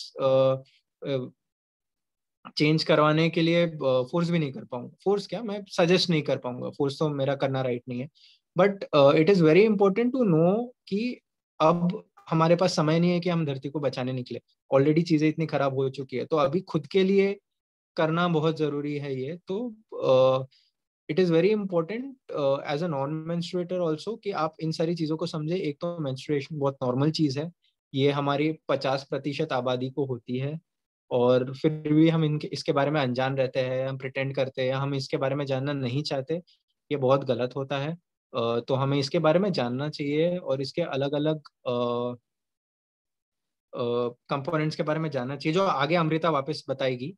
चेंज करवाने के लिए फोर्स भी नहीं कर पाऊंगा। फोर्स क्या, मैं सजेस्ट नहीं कर पाऊंगा, फोर्स तो मेरा करना राइट नहीं है। But it is very important to know कि अब हमारे पास समय नहीं है कि हम धरती को बचाने निकले। ऑलरेडी चीजें इतनी खराब हो चुकी है, तो अभी खुद के लिए करना बहुत जरूरी है ये। तो it is very important as a non menstruator also कि आप इन सारी चीजों को समझे। एक तो मेंस्ट्रुएशन बहुत नॉर्मल चीज है, ये हमारी 50% आबादी को होती है, और फिर भी हम इनके इसके बारे में अनजान रहते हैं, हम प्रिटेंड करते हैं, हम इसके बारे में जानना नहीं चाहते। ये बहुत गलत होता है। तो हमें इसके बारे में जानना चाहिए और इसके अलग अलग कंपोनेंट्स के बारे में जानना चाहिए, जो आगे अमृता वापस बताएगी।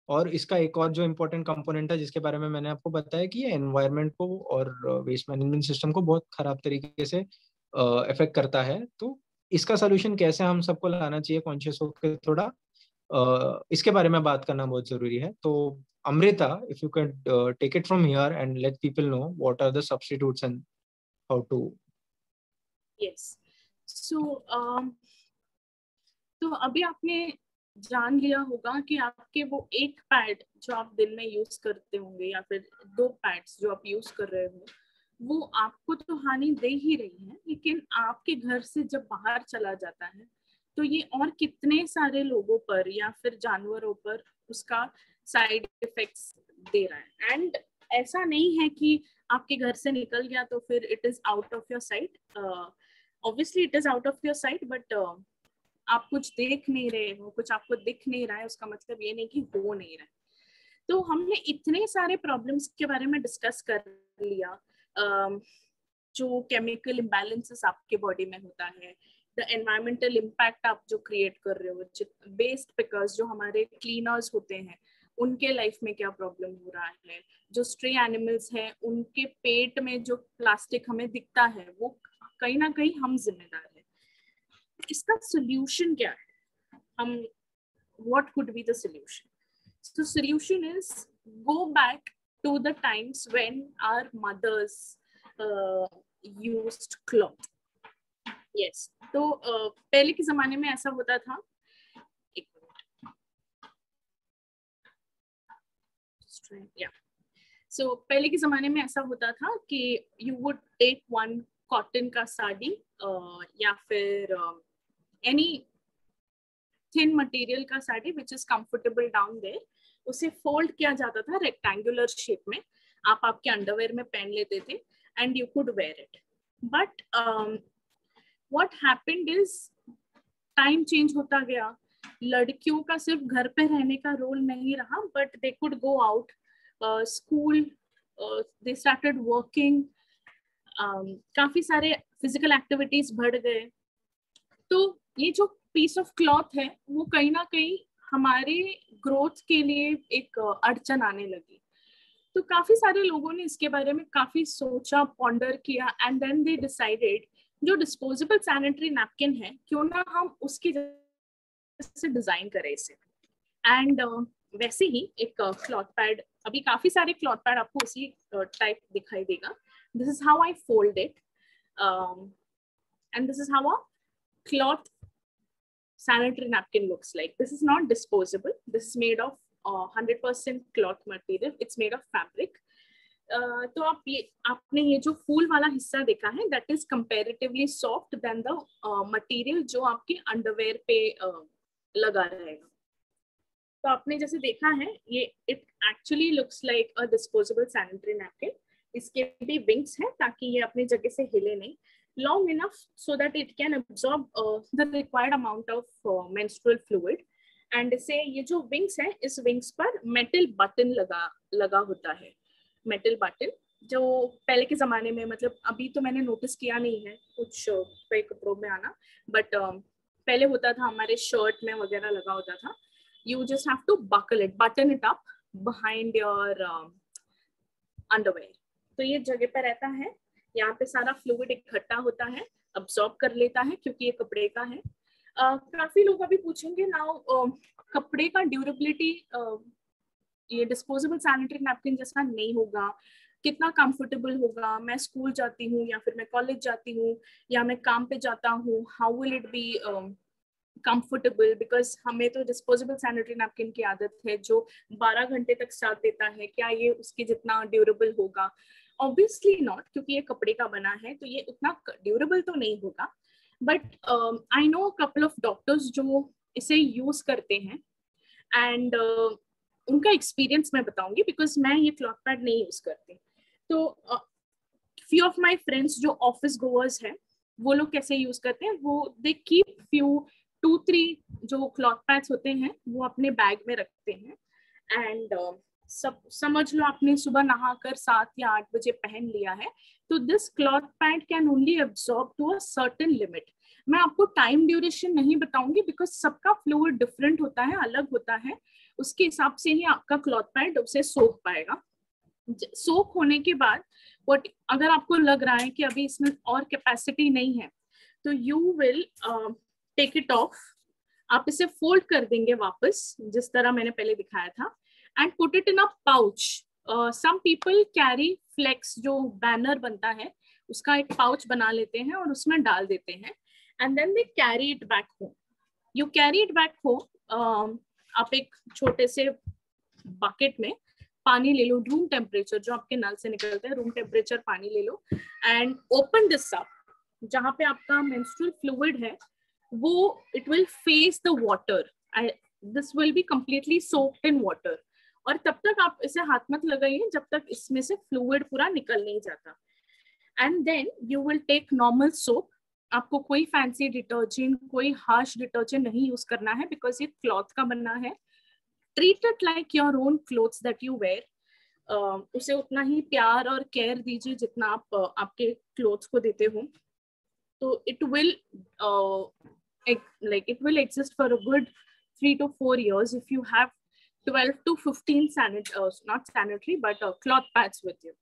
और इसका एक और जो इम्पोर्टेंट कंपोनेंट है जिसके बारे में मैंने आपको बताया कि ये एनवायरनमेंट को और वेस्ट मैनेजमेंट सिस्टम को बहुत खराब तरीके से इफेक्ट करता है। तो इसका सोल्यूशन कैसे हम सबको लाना चाहिए कॉन्शियस होकर थोड़ा, इसके बारे में बात करना बहुत जरूरी है। तो Amrita, if you can take it from here and let people know what are the substitutes and how to. Yes. So तो अभी आपने जान लिया होगा कि आपके वो एक पैड जो आप दिन में यूज करते होंगे या फिर 2 पैड्स जो आप यूज कर रहे हो, वो आपको तो हानि दे ही रही है, लेकिन आपके घर से जब बाहर चला जाता है तो ये और कितने सारे लोगों पर या फिर जानवरों पर उसका साइड इफेक्ट्स दे रहा है। एंड ऐसा नहीं है कि आपके घर से निकल गया तो फिर it is out of your site. Obviously it is out of your site, but आप कुछ देख नहीं रहे हो, कुछ आपको दिख नहीं रहा है, उसका मतलब ये नहीं कि हो नहीं रहा है। तो हमने इतने सारे प्रॉब्लम्स के बारे में डिस्कस कर लिया, जो केमिकल इम्बैलेंसेस आपके बॉडी में होता है, द एनवायरमेंटल इम्पैक्ट आप जो क्रिएट कर रहे हो, वेस्ट पिकर्स जो हमारे क्लीनर्स होते हैं उनके लाइफ में क्या प्रॉब्लम हो रहा है, जो स्ट्रे एनिमल्स हैं उनके पेट में जो प्लास्टिक हमें दिखता है वो कहीं ना कहीं हम जिम्मेदार है। इसका सोल्यूशन क्या है? हम what could be the solution? So solution is go back to the times when our mothers used cloth. Yes. तो पहले के जमाने में ऐसा होता था, एक मिनट, सो पहले के जमाने में ऐसा होता था कि you would take one cotton का साड़ी या फिर एनी थिन मटेरियल का sari which is comfortable down there, उसे फोल्ड किया जाता था रेक्टेंगुलर शेप में, आप आपके अंडरवेयर में पहन लेते थे and you could wear it. But what happened is time change होता गया, लड़कियों का सिर्फ घर पे रहने का रोल नहीं रहा, but they could go out school, they started working, काफी सारे फिजिकल एक्टिविटीज बढ़ गए। तो ये जो पीस ऑफ क्लॉथ है वो कहीं ना कहीं हमारे ग्रोथ के लिए एक अड़चन आने लगी। तो काफी सारे लोगों ने इसके बारे में काफी सोचा, पॉन्डर किया, एंड देन दे डिसाइडेड जो डिस्पोजेबल सैनिटरी नैपकिन है क्यों ना हम उसकी जैसे डिजाइन करें इसे। एंड वैसे ही एक क्लॉथ पैड, अभी काफी सारे क्लॉथ पैड आपको उसी टाइप दिखाई देगा। This is how I fold it and this is how a cloth sanitary napkin looks like. This is not disposable. This is made of 100% cloth material. It's made of fabric. तो आपने ये जो फूल वाला हिस्सा देखा है, that is comparatively soft than the material जो आपके अंडरवेयर पे लगा रहेगा। तो आपने जैसे देखा है ये it actually looks like a disposable sanitary napkin. इसके भी विंग्स हैं ताकि ये अपनी जगह से हिले नहीं, long enough so that it can absorb the required amount of menstrual fluid. And इसे ये जो wings है, इस wings पर metal button लगा होता है। metal button जो पहले के जमाने में, मतलब अभी तो मैंने नोटिस किया नहीं है कुछ कई कपड़ों में आना, बट पहले होता था, हमारे शर्ट में वगैरह लगा होता था। You just have to buckle it, button it up behind your underwear. तो ये जगह पे रहता है, यहाँ पे सारा फ्लूइड इकट्ठा होता है, अब्सॉर्ब कर लेता है क्योंकि ये कपड़े का है। काफी लोग अभी पूछेंगे नाउ कपड़े का ड्यूरेबिलिटी ये डिस्पोजेबल सैनिटरी नैपकिन जैसा नहीं होगा, कितना कंफर्टेबल होगा, मैं स्कूल जाती हूँ या फिर मैं कॉलेज जाती हूँ या मैं काम पे जाता हूँ, how will it be comfortable, because हमें तो डिस्पोजेबल सैनिटरी नैपकिन की आदत है जो 12 घंटे तक साथ देता है, क्या ये उसके जितना ड्यूरेबल होगा? ऑब्वियसली नॉट, क्योंकि ये कपड़े का बना है तो ये उतना ड्यूरेबल तो नहीं होगा। But I know couple of doctors जो इसे यूज करते हैं एंड उनका एक्सपीरियंस मैं बताऊंगी, बिकॉज मैं ये क्लॉथ पैड नहीं यूज करती। तो फ्यू ऑफ माई फ्रेंड्स जो ऑफिस गोअर्स हैं वो लोग कैसे यूज करते हैं, वो दे कीप फ्यू 2-3 जो क्लॉथ पैड्स होते हैं वो अपने बैग में रखते हैं एंड सब समझ लो आपने सुबह नहाकर 7 या 8 बजे पहन लिया है, तो this cloth pad can only absorb to a certain limit. मैं आपको टाइम ड्यूरेशन नहीं बताऊंगी बिकॉज सबका फ्लूइड डिफरेंट होता है, अलग होता है, उसके हिसाब से ही आपका क्लॉथ पैड उसे सोख पाएगा। सोख होने के बाद बट अगर आपको लग रहा है कि अभी इसमें और कैपेसिटी नहीं है तो you will take it off, आप इसे फोल्ड कर देंगे वापस जिस तरह मैंने पहले दिखाया था and put it in a pouch. Some people carry flex जो बैनर बनता है उसका एक पाउच बना लेते हैं और उसमें डाल देते हैं and then they carry it back home. You carry it back home. आप एक छोटे से बकेट में पानी ले लो, रूम टेम्परेचर जो आपके नल से निकलता है, रूम टेम्परेचर पानी ले लो and open this up. जहाँ पे आपका menstrual fluid है वो it will face the water. This will be completely soaked in water. और तब तक आप इसे हाथ मत लगाइए जब तक इसमें से फ्लूइड पूरा निकल नहीं जाता। And then you will take normal soap. आपको कोई फैंसी डिटर्जेंट, कोई हार्श डिटर्जेंट नहीं यूज करना है बिकॉज ये क्लॉथ का बनना है। Treat it like your own clothes that you wear. उसे उतना ही प्यार और केयर दीजिए जितना आप आपके क्लोथ्स को देते हो। तो it will like it will exist for a good 3 to 4 years if you have 12 to 15 not sanitary but cloth pads with you.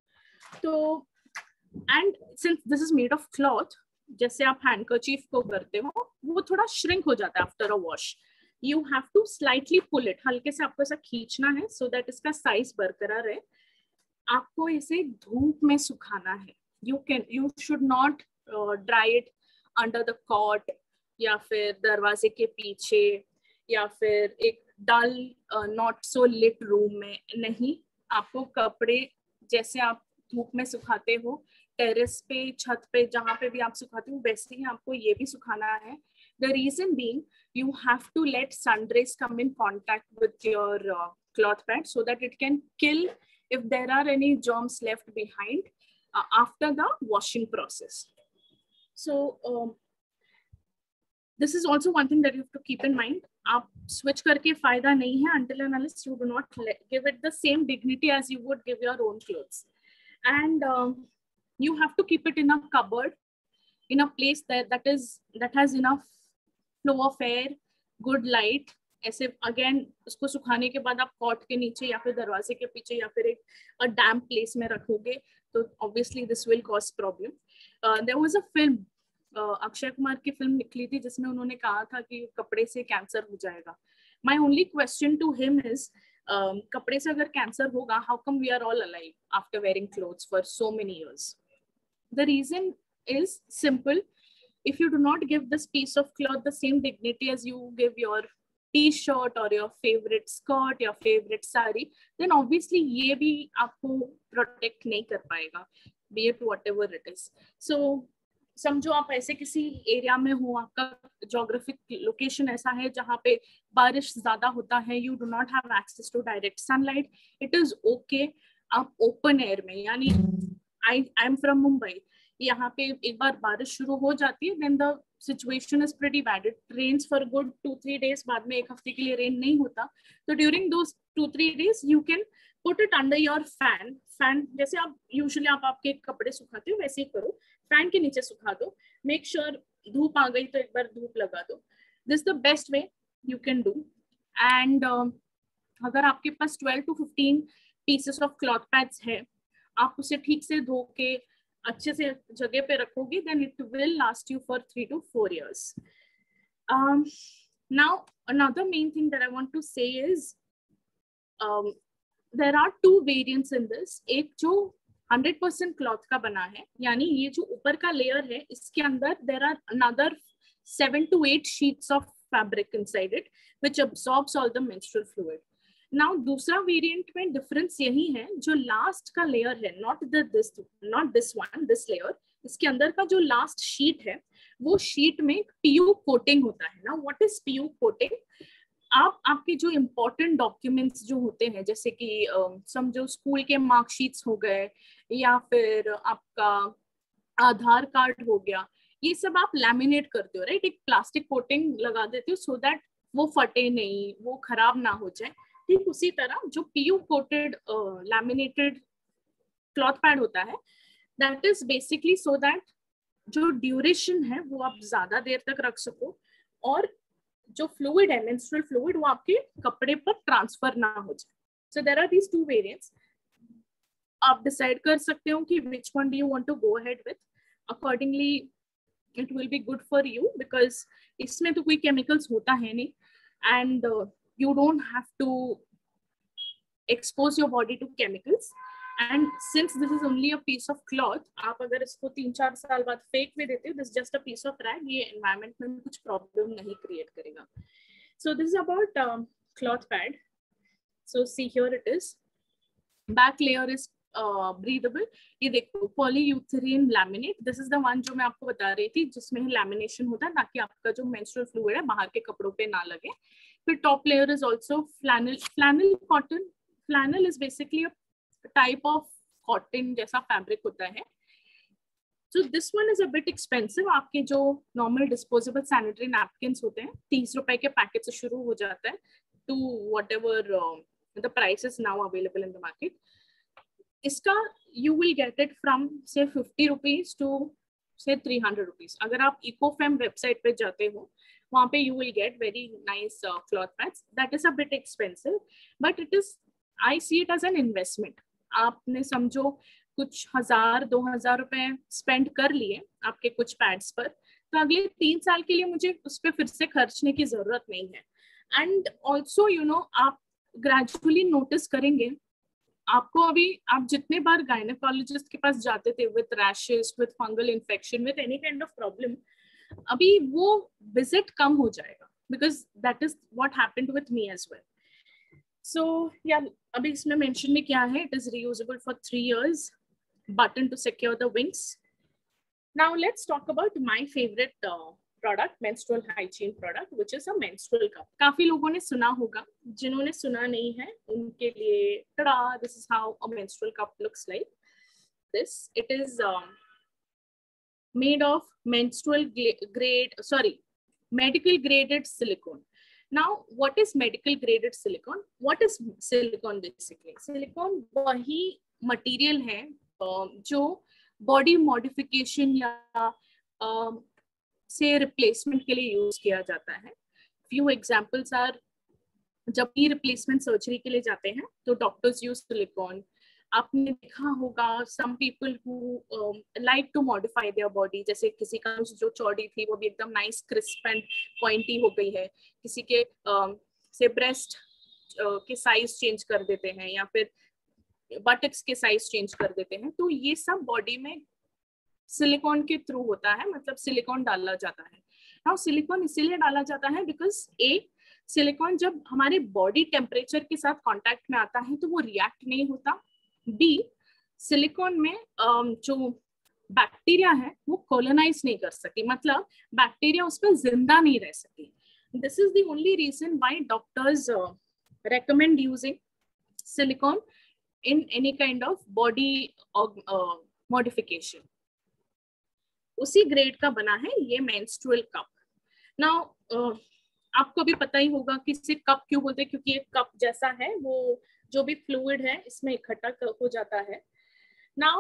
So and since this is made of cloth, जैसे आप handkerchief को करते हो वो थोड़ा shrink हो जाता है after a wash. You have to slightly pull it, हल्के से आपको ऐसा खींचना है so that इसका size बरकरार रहे। आपको इसे धूप में सुखाना है। You should not dry it under the cot या फिर दरवाजे के पीछे या फिर एक डल नॉट सो लिट रूम में नहीं। आपको कपड़े जैसे आप धूप में सुखाते हो, टेरेस पे, छत पे, जहाँ पे भी आप सुखाते हो वैसे ही आपको ये भी सुखाना है। The reason being you have to let sun rays come in contact with your cloth pad so that it can kill if there are any germs left behind after the washing process. So this is also one thing that you have to keep in mind. आप switch करके फायदा नहीं है until and unless you do not give it the same dignity as you would give your own clothes. And you have to keep it in a cupboard, in a place that has enough flow of air, good light, ऐसे अगेन उसको सुखाने के बाद आप कॉट के नीचे या फिर दरवाजे के पीछे या फिर एक डैम्प प्लेस में रखोगे तो obviously this will cause problem. There was a film, Akshay Kumar की फिल्म निकली थी जिसमें उन्होंने कहा था कि कपड़े से कैंसर हो जाएगा. My only question to him is, कपड़े से अगर कैंसर होगा, how come we are all alive after wearing clothes for so many years? The reason is simple. If you do not give this piece of cloth the same dignity as you give your t-shirt or your favorite skirt, your favorite sari, then obviously ये भी आपको protect नहीं कर पाएगा, be it whatever it is. So समझो आप ऐसे किसी एरिया में हो, आपका जोग्राफिक लोकेशन ऐसा है जहाँ पे बारिश ज्यादा होता है, you do not have access to direct sunlight, it is okay आप ओपन एयर में, यानी आई एम फ्रॉम मुंबई, यहाँ पे एक बार बारिश शुरू हो जाती है then the situation is pretty bad. It rains for good 2-3 days, बाद में एक हफ्ते के लिए रेन नहीं होता. तो during those 2-3 days you can put it under your fan. Fan जैसे आप यूजुअली आप आपके कपड़े सुखाते हो वैसे ही करो, फैन के नीचे सुखा दो. मेक श्योर धूप आ गई तो एक बार धूप लगा दो. This the best way you can do. And अगर आपके पास 12 to 15 pieces of cloth pads है, आप उसे ठीक से धो के अच्छे से जगह पे रखोगे, then it will last you for 3 to 4 years. Now another main thing that I want to say is there are two variants in this. एक जो 100% क्लॉथ का बना है, यानी ये जो ऊपर का लेयर है इसके अंदर there are another 7 to 8 sheets of fabric inside it which absorbs all the menstrual fluid. Now दूसरा वेरिएंट में डिफरेंस यही है, जो लास्ट का लेयर है, not this one, this layer, इसके अंदर का जो लास्ट शीट है वो शीट में पीयू कोटिंग होता है. ना व्हाट इज पीयू कोटिंग? आप आपके जो इम्पोर्टेंट डॉक्यूमेंट्स जो होते हैं, जैसे कि समझो स्कूल के मार्कशीट्स हो गए या फिर आपका आधार कार्ड हो गया, ये सब आप लैमिनेट करते हो, राइट? एक प्लास्टिक कोटिंग लगा देते हो सो दैट वो फटे नहीं, वो खराब ना हो जाए. ठीक उसी तरह जो PU coated laminated cloth pad होता है, that is basically so that जो ड्यूरेशन है वो आप ज्यादा देर तक रख सको और जो फ्लूइड है, मेंस्ट्रुअल फ्लूइड, वो आपके कपड़े पर ट्रांसफर ना हो जाए. So there are these two variants. आप डिसाइड कर सकते हो कि which one do you want to go ahead with. Accordingly it will be good for you because इसमें तो कोई केमिकल्स होता है नहीं and you don't have to expose your body to chemicals. And since this is only a piece of cloth, आप अगर इसको 3-4 साल बाद फेंक भी देते हो, this is just a piece of rag, ये environment में कुछ प्रॉब्लम नहीं क्रिएट करेगा. So this is about cloth pad. So see here it is. Back layer is breathable. ये देखो polyurethane laminate. This is the one जो मैं आपको बता रही थी जिसमें लैमिनेशन होता है ताकि आपका जो menstrual fluid है बाहर के कपड़ों पे ना लगे. फिर top layer is also flannel cotton. Flannel is basically a type of cotton जैसा fabric होता है. So this one is a bit expensive. आपके जो normal disposable sanitary napkins होते हैं 30 रुपए के पैकेट से शुरू हो जाता है to whatever the price is now available in the market. इसका you will get it from say 50 rupees to say 300 rupees. अगर आप EcoFem website पे जाते हो वहाँ पे you will get very nice cloth pads. That is a bit expensive, but it is, I see it as an investment. आपने समझो कुछ 1000-2000 रुपए स्पेंड कर लिए आपके कुछ पैड्स पर, तो अगले 3 साल के लिए मुझे उस पर फिर से खर्चने की जरूरत नहीं है. एंड ऑल्सो यू नो आप ग्रेजुअली नोटिस करेंगे, आपको अभी आप जितने बार गायनेकोलॉजिस्ट के पास जाते थे with rashes, with fungal infection, with any kind of problem, अभी वो विजिट कम हो जाएगा because that is what happened with me as well. So या अभी इसमें मेंशन में क्या है, it is reusable for 3 years, button to secure the wings. Now let's talk about my favorite product, menstrual hygiene product, which is a menstrual cup. काफी लोगों ने सुना होगा, जिन्होंने सुना नहीं है उनके लिए tada, this is how a menstrual cup looks like. This, it is made of medical graded silicone. Now what is medical graded silicone? What is silicone basically? Silicone वही मटेरियल है जो बॉडी मॉडिफिकेशन या से रिप्लेसमेंट के लिए यूज किया जाता है. फ्यू एग्जांपल्स आर जब नी रिप्लेसमेंट सर्जरी के लिए जाते हैं तो डॉक्टर्स यूज सिलिकॉन. आपने देखा होगा some people who like to modify their body, जैसे किसी का जो चौड़ी थी वो भी एकदम नाइस क्रिस्प एंड पॉइंटी हो गई है, किसी के से ब्रेस्ट के साइज चेंज कर देते हैं या फिर बटक्स के साइज चेंज कर देते हैं. तो ये सब बॉडी में सिलिकॉन के थ्रू होता है, मतलब सिलिकॉन डाला जाता है. नाउ सिलिकॉन इसीलिए डाला जाता है बिकॉज सिलिकॉन जब हमारे बॉडी टेम्परेचर के साथ कांटेक्ट में आता है तो वो रिएक्ट नहीं होता. बी, सिलिकॉन में जो बैक्टीरिया है वो कॉलोनाइज नहीं कर सके, मतलब बैक्टीरिया उस पर जिंदा नहीं रह सके. This is the only reason why doctors recommend using silicone in any kind of body modification. उसी ग्रेड का बना है ये menstrual cup. Now आपको भी पता ही होगा कि इसे कप क्यों बोलते हैं, क्योंकि ये कप जैसा है, वो जो भी फ्लूइड है इसमें इकट्ठा हो जाता है. Now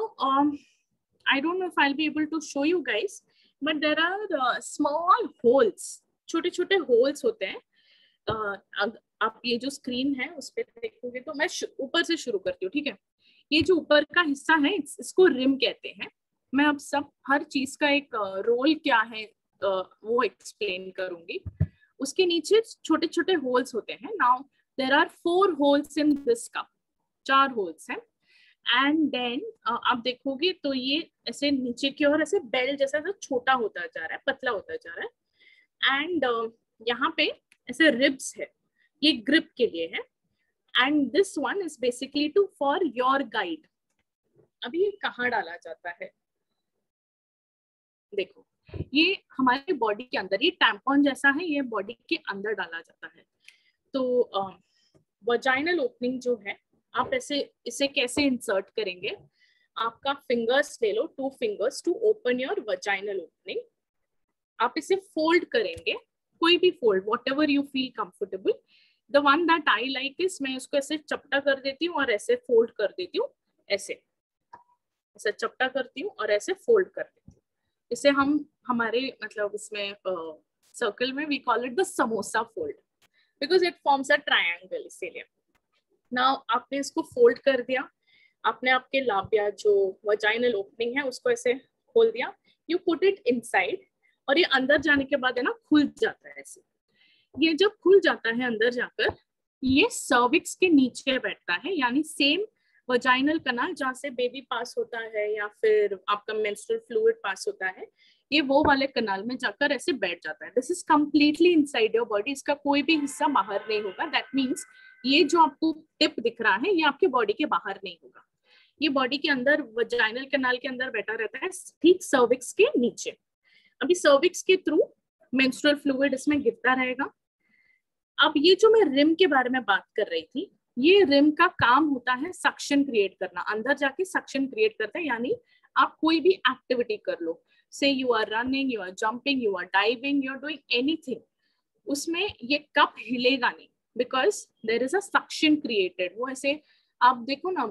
I don't know if I'll be able to show you guys, but there are small holes, छोटे छोटे होल्स होते हैं. आप ये जो स्क्रीन है उस पर देखोगे तो मैं ऊपर से शुरू करती हूँ, ठीक है. ये जो ऊपर का हिस्सा है इसको रिम कहते हैं. मैं अब सब हर चीज का एक रोल क्या है वो एक्सप्लेन करूंगी. उसके नीचे छोटे छोटे होल्स होते हैं. Now there are 4 holes in this cup, 4 holes हैं. एंड देन आप देखोगे तो ये ऐसे नीचे की ओर ऐसे बेल जैसा छोटा होता जा रहा है, पतला होता जा रहा है. एंड यहाँ पे ऐसे रिब्स है, ये ग्रिप के लिए है. And this one is basically to for your guide. अभी ये कहाँ डाला जाता है, देखो ये हमारे बॉडी के अंदर, ये टैम्पॉन जैसा है, ये बॉडी के अंदर डाला जाता है. तो वजाइनल ओपनिंग जो है, आप ऐसे इसे कैसे इंसर्ट करेंगे, आपका फिंगर्स ले लो, 2 fingers to open your vaginal opening. आप इसे फोल्ड करेंगे, कोई भी fold, whatever you feel comfortable. The one that I like is मैं उसको ऐसे चपटा कर देती हूँ और ऐसे फोल्ड कर देती हूँ, ऐसे चपटा करती हूँ और ऐसे फोल्ड कर देती हूँ. इसे हम हमारे मतलब इसमें सर्कल में we call it the samosa fold because it forms a triangle. इसीलिए now आपने इसको फोल्ड कर दिया, आपने आपके लाबिया जो वजाइनल ओपनिंग है उसको ऐसे खोल दिया. You put it inside और ये अंदर जाने के बाद है ना खुल जाता है ऐसे. ये जब खुल जाता है अंदर जाकर, ये सर्विक्स के नीचे बैठता है, यानी सेम वजाइनल कनाल जहाँ से बेबी पास होता है या फिर आपका मेंस्ट्रुअल फ्लूइड पास होता है, ये वो वाले कनाल में जाकर ऐसे बैठ जाता है. This is completely inside your body, इसका कोई भी हिस्सा बाहर नहीं होगा. दैट मीन्स ये जो आपको टिप दिख रहा है ये आपके बॉडी के बाहर नहीं होगा, ये बॉडी के अंदर वजाइनल कनाल के अंदर बैठा रहता है, ठीक सर्विक्स के नीचे. अभी सर्विक्स के थ्रू मेंस्ट्रुअल फ्लूइड इसमें गिरता रहेगा. अब ये जो मैं रिम के बारे में बात कर रही थी, ये रिम का काम होता है सक्शन क्रिएट करना, अंदर जाके सक्शन क्रिएट करता है. यानी आप कोई भी एक्टिविटी कर लो, say you are running, you are jumping, you are diving, you are doing anything, उसमें ये कप हिलेगा नहीं because there is a suction created. वो ऐसे आप देखो ना,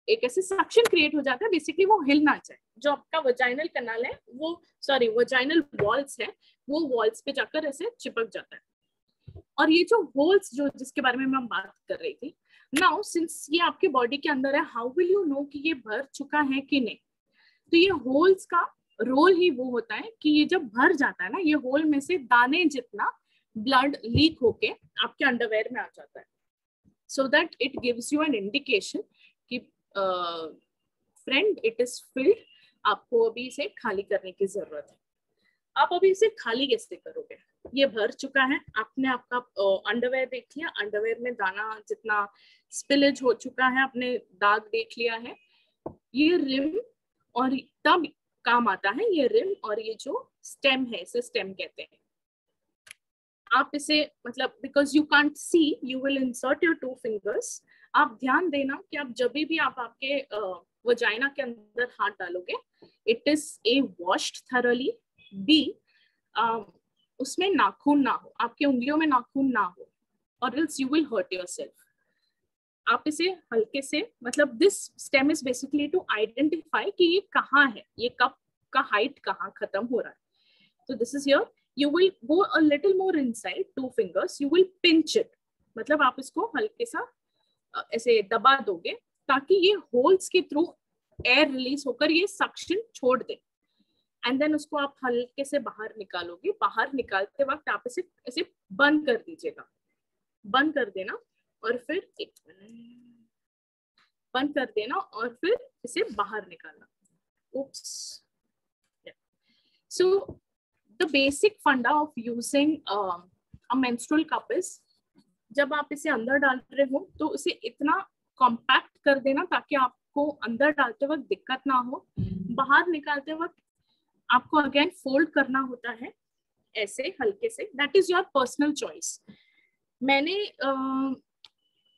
एक ऐसे सक्शन क्रिएट हो जाता है, बेसिकली वो हिलना चाहिए. जो आपका वजाइनल कनाल है वो, सॉरी वजाइनल वॉल्स है, वो वॉल्स पे जाकर ऐसे चिपक जाता है. और ये जो होल्स जो जिसके बारे में मैं बात कर रही थी, नाउ सिंस ये आपके बॉडी के अंदर है, हाउ विल यू नो कि ये भर चुका है कि नहीं. तो ये होल्स का रोल ही वो होता है कि ये जब भर जाता है ना, ये होल में से दाने जितना ब्लड लीक होके आपके अंडरवेयर में आ जाता है, so that it gives you an indication कि फ्रेंड इट इज फिल्ड, आपको अभी इसे खाली करने की जरूरत है. आप अभी इसे खाली कैसे करोगे, ये भर चुका है, आपने आपका अंडरवेयर देख लिया, अंडरवेयर में दाना जितना स्पिलेज हो चुका है, आपने दाग देख लिया है. ये रिम और तब काम आता है ये रिम और ये जो स्टेम है, इसे स्टेम कहते हैं. आप इसे मतलब because you can't see, you will insert your 2 fingers. आप ध्यान देना कि आप जब भी आप आपके वजाइना के अंदर हाथ डालोगे, it is a washed thoroughly. B, उसमें नाखून ना हो, आपके उंगलियों में नाखून ना हो, और else you will hurt yourself. आप इसे हल्के से, मतलब this stem is basically to identify कि ये कहाँ है, ये कप का हाइट कहाँ खत्म हो रहा है. तो this is your you will go a little more inside, 2 fingers, you will pinch it, मतलब आप इसको हल्के सा ऐसे दबा दोगे ताकि ये होल्स के थ्रू एयर रिलीज होकर ये सक्शन छोड़ दे, एंड देन उसको आप हल्के से बाहर निकालोगे। बाहर निकालते वक्त आप इसे ऐसे बंद कर दीजिएगा, बंद कर देना और फिर बंद कर देना और फिर इसे बाहर निकालना। Oops. Yeah. So the basic funda of using a menstrual cup is, जब आप इसे अंदर डाल रहे हो तो इसे इतना कॉम्पैक्ट कर देना ताकि आपको अंदर डालते वक्त दिक्कत ना हो। बाहर निकालते वक्त आपको अगेन फोल्ड करना होता है ऐसे हल्के से, that is your personal choice.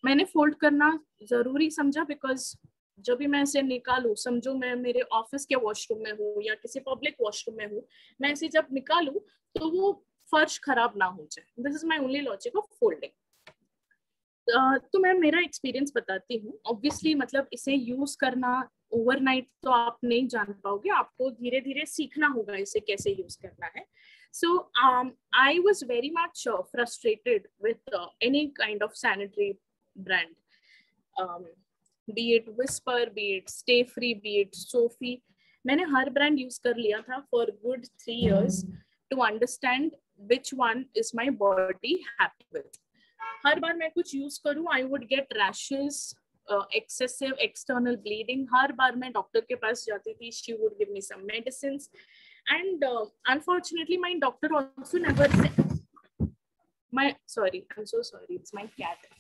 मैंने फोल्ड करना जरूरी समझा बिकॉज जब भी मैं इसे निकालू, समझो मैं मेरे ऑफिस के वॉशरूम में हूँ या किसी पब्लिक वॉशरूम में हूँ, मैं इसे जब निकालू तो वो फर्श खराब ना हो जाए। This is my only logic of folding. तो मैं मेरा एक्सपीरियंस बताती हूँ। ऑब्वियसली मतलब इसे यूज करना ओवरनाइट तो आप नहीं जान पाओगे, आपको धीरे धीरे सीखना होगा इसे कैसे यूज करना है। So I was very much frustrated with any kind of sanitary brand, be it Whisper, be it Stay Free, be it Sophie. मैंने हर ब्रांड यूज कर लिया था for good 3 years to understand which one is my body happy with. हर बार मैं कुछ यूज करूँ I would get rashes, excessive external bleeding. हर बार मैं डॉक्टर के पास जाती थी, she would give me some medicines, and unfortunately my doctor also never said I'm so sorry, it's my cat.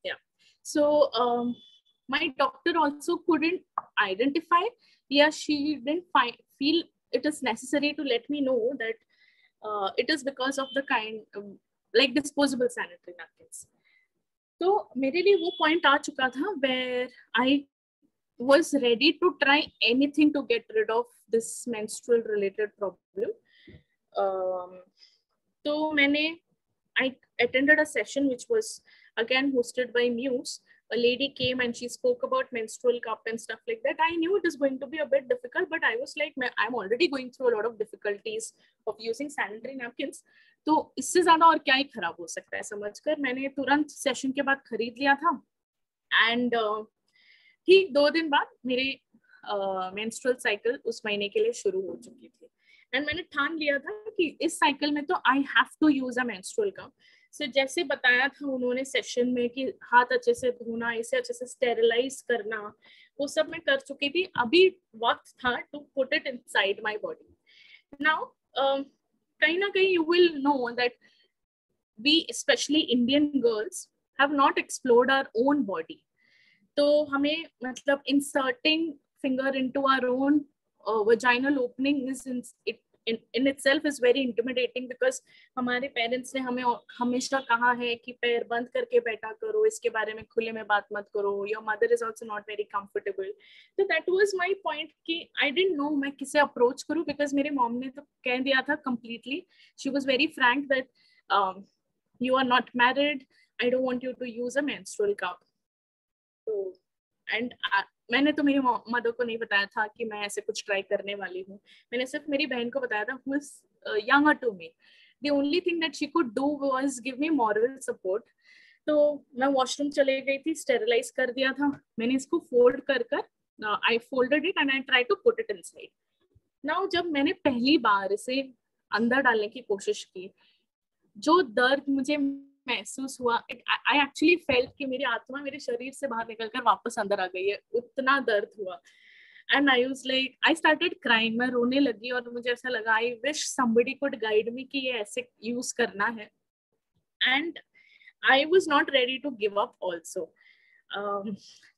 Yeah, so my doctor also couldn't identify, she didn't feel it is necessary to let me know that it is because of the kind like disposable sanitary napkins. तो मेरे लिए वो पॉइंट आ चुका था where I was ready to try anything to get rid of this menstrual related problem. तो मैंने I attended a session which was again hosted by Muse. A lady came and she spoke about menstrual cup and stuff like that. I knew it is going to be a bit difficult, but I was like, I'm already going through a lot of difficulties of using sanitary napkins. तो इससे ज्यादा और क्या ही खराब हो सकता है समझकर मैंने तुरंत सेशन के बाद खरीद लिया था। एंड ठीक 2 दिन बाद मेरे मेंस्ट्रुअल साइकिल उस महीने के लिए शुरू हो चुकी थी। एंड मैंने ठान लिया था कि इस साइकिल में तो I have to use a menstrual cup. So जैसे बताया था उन्होंने सेशन में कि हाथ अच्छे से धोना, इसे अच्छे से स्टेरिलाइज करना, वो सब मैं कर चुकी थी। अभी वक्त था to put it inside my body. Now कहीं ना कहीं you will know that we specially Indian girls have not explored our own body. तो हमें मतलब inserting finger into our own vaginal opening is in itself is very intimidating because हमारे पेरेंट्स ने हमें हमेशा कहा है कि पैर बंद करके बैठा करो, इसके बारे में खुले में बात मत करो। Your mother is also not very comfortable. So that was my point कि I didn't know मैं किसे अप्रोच करूँ because मेरे मॉम ने तो कह दिया था completely. She was very frank that you are not married. I don't want you to use a menstrual cup. So and मैंने तो मेरी मदर को नहीं बताया था कि मैं ऐसे कुछ ट्राई करने वाली हूँ। मैंने सिर्फ मेरी बहन को बताया था, who is younger to me. The only thing that she could do was give me moral support. तो मैं वॉशरूम चले गई थी, स्टेरिलाइज कर दिया था। मैंने इसको फोल्ड कर I folded it and I tried to put it inside. Now जब मैंने पहली बार इसे अंदर डालने की कोशिश की, जो दर्द मुझे महसूस हुआ, आई एक्चुअली फेल्ट कि मेरी आत्मा मेरे शरीर से बाहर निकलकर वापस अंदर आ गई है, उतना दर्द हुआ। And I was like, I started crying, मैं रोने लगी और मुझे ऐसा लगा I wish somebody could guide me कि ये ऐसे यूज करना है। And I was not ready to give up also.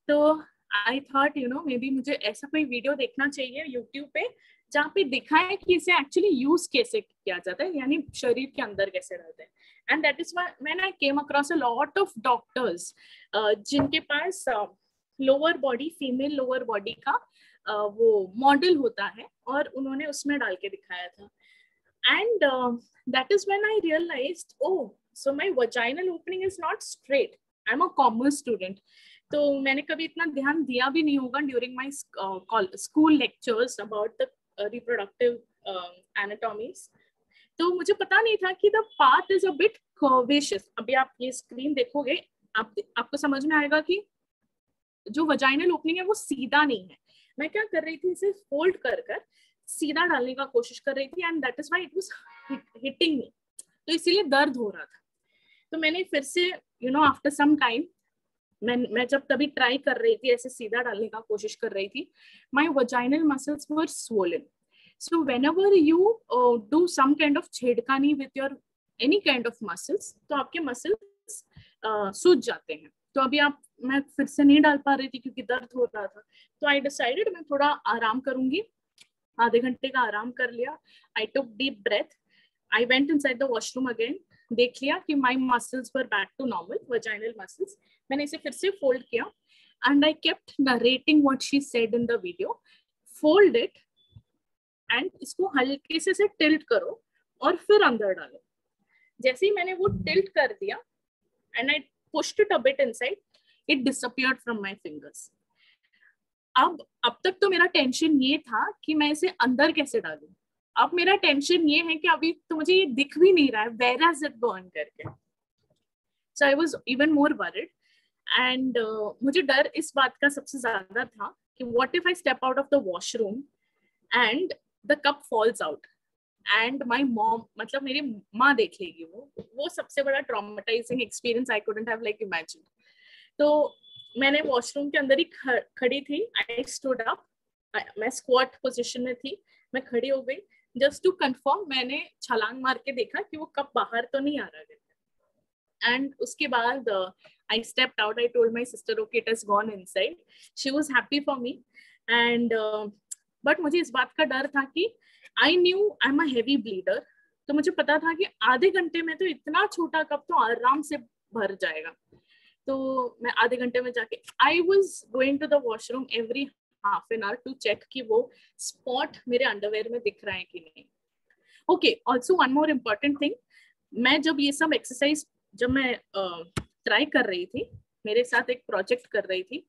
तो आई थॉट मे बी मुझे ऐसा कोई वीडियो देखना चाहिए यूट्यूब पे जहाँ पे दिखाए कि इसे एक्चुअली यूज कैसे किया जाता है, यानी शरीर के अंदर कैसे रहते हैं। And that is when I came across a lot of doctors जिनके पास lower body, female lower body का वो मॉडल होता है और उन्होंने उसमें डाल के दिखाया था। And that is when I realized, oh, so my vaginal opening is not straight. I'm a commerce student. तो मैंने कभी इतना ध्यान दिया भी नहीं होगा during my school lectures about the reproductive anatomies. तो मुझे पता नहीं था कि the path is a bit curvaceous. अभी आप ये स्क्रीन देखोगे, आपको समझ में आएगा कि जो वजाइनल ओपनिंग है वो सीधा नहीं है। मैं क्या कर रही थी, इसे फोल्ड कर कर सीधा डालने का कोशिश कर रही थी, and that is why it was hitting me. तो इसीलिए दर्द हो रहा था। तो मैंने फिर से आफ्टर सम टाइम मैं जब तभी ट्राई कर रही थी, ऐसे सीधा डालने का कोशिश कर रही थी, my vaginal muscles were swollen. So whenever you do some kind of छेड़खानी with your any kind of muscles, तो आपके मसल्स सूज जाते हैं। तो अभी मैं फिर से नहीं डाल पा रही थी क्योंकि दर्द हो रहा था। तो आई डिसाइडेड मैं थोड़ा आराम करूंगी, आधे घंटे का आराम कर लिया। I took deep breath, I went inside the washroom again, देख लिया कि my muscles were back to normal, vaginal muscles. मैंने इसे फिर से फोल्ड किया, and I kept narrating what she said in the video. Fold it and इसको हल्के से टिल्ट करो और फिर अंदर डालो। जैसे ही मैंने वो टिल्ट कर दिया and I pushed it a bit inside, it disappeared from my fingers. अब तक तो मेरा टेंशन ये था कि मैं इसे अंदर कैसे डालूं। अब मेरा टेंशन ये है कि अभी तो मुझे ये दिख भी नहीं रहा है, वेयर हैज इट गॉन करके। So I was even more worried, and मुझे डर इस बात का सबसे ज्यादा था कि what if I step out of the washroom and the cup falls out and my mom, मतलब मेरी माँ देख लेगी। वो सबसे बड़ा traumatizing experience I couldn't have like imagine. तो मैंने वॉशरूम के अंदर ही खड़ी थी। आई स्टूड अप, मैं स्क्वाट पोजीशन में थी, मैं खड़ी हो गई। जस्ट टू कंफर्म मैंने छलांग मार के देखा कि वो कप बाहर तो नहीं आ रहा है। एंड उसके बाद I stepped out, I told my sister okay it has gone inside. She was happy for me, and but मुझे इस बात का डर था कि I knew I am a heavy bleeder. तो मुझे पता था कि आधे घंटे में तो इतना छोटा कप तो आराम से भर जाएगा। तो मैं आधे घंटे में जाके I was going to the washroom every half an hour to check कि वो स्पॉट मेरे अंडरवेयर में दिख रहा है कि नहीं। Okay, also one more important thing, मैं जब ये सब एक्सरसाइज जब मैं ट्राई कर रही थी, मेरे साथ एक प्रोजेक्ट कर रही थी,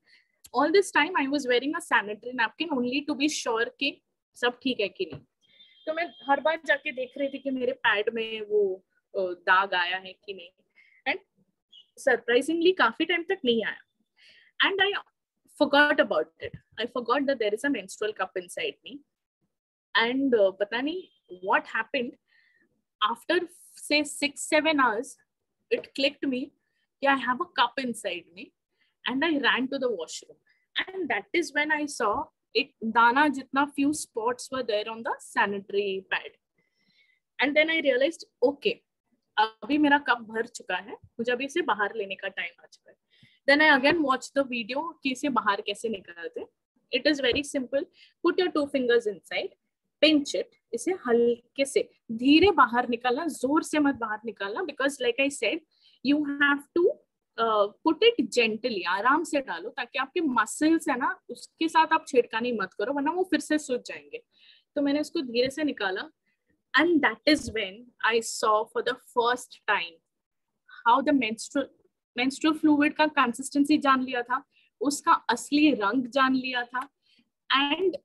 all this time I was wearing a sanitary napkin only to be sure कि सब ठीक है कि नहीं। तो मैं हर बार जाके देख रही थी कि मेरे पैड में वो दाग आया है कि नहीं, एंड सरप्राइजिंगली काफी टाइम तक नहीं आया। And I forgot about it. I forgot that there is a menstrual cup inside me. And पता नहीं what happened, after say 6-7 hours it clicked me कि I have a cup inside me, and I ran to the washroom, and that is when I saw एक दाना जितना few spots were there on the sanitary pad, and then I realized okay, अभी मेरा कप भर चुका है, मुझे अभी इसे बाहर लेने का टाइम आ चुका है। Then I again watched the video कि इसे बाहर कैसे निकालते। It is very simple. Put your 2 fingers inside, pinch it. इसे हल्के से धीरे बाहर निकालना, जोर से मत बाहर निकालना, because like I said, you have to put it gently, आराम से डालो ताकि आपके मसल्स है ना उसके साथ आप छेड़खानी मत करो वरना वो फिर से सूज जाएंगे। तो मैंने उसको धीरे से निकाला, and that is when I saw for the first time how the menstrual fluid का कंसिस्टेंसी जान लिया था, उसका असली रंग जान लिया था। एंड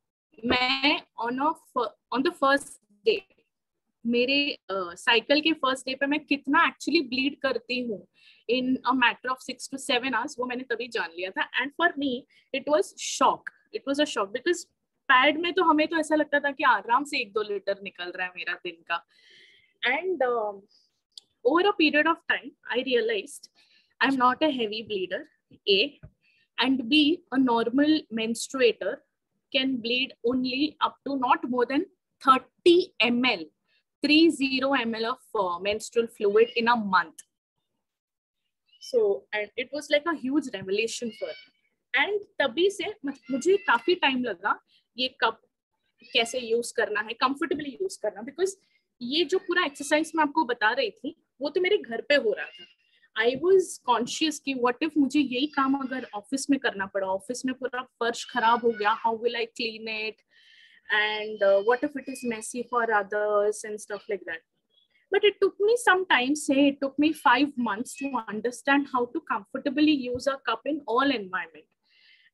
मैं ऑन द फर्स्ट डे, मेरे साइकिल के फर्स्ट डे पे मैं कितना एक्चुअली ब्लीड करती हूँ इन a matter of 6 to 7 hours, वो मैंने तभी जान लिया था। And for me it was shock, it was a shock, because pad में तो हमें तो ऐसा लगता था कि आराम से 1-2 लीटर निकल रहा है मेरा दिन का। And over a period of time I realized I'm not a heavy bleeder, A, and B, a normal menstruator can bleed only up to not more than 30 ml of menstrual fluid in a month. So, and it was like a huge revelation for me. And तभी से मुझे काफी टाइम लगा ये कप कैसे यूज करना है, कंफर्टेबली यूज करना, बिकॉज ये जो पूरा एक्सरसाइज मैं आपको बता रही थी वो तो मेरे घर पे हो रहा था। आई वॉज कॉन्शियस कि व्हाट इफ मुझे यही काम अगर ऑफिस में करना पड़ा, ऑफिस में पूरा फर्श खराब हो गया, how will I clean it, and what if it is messy for others and stuff like that. But it took me some time, say it took me 5 months to understand how to comfortably use a cup in all environment.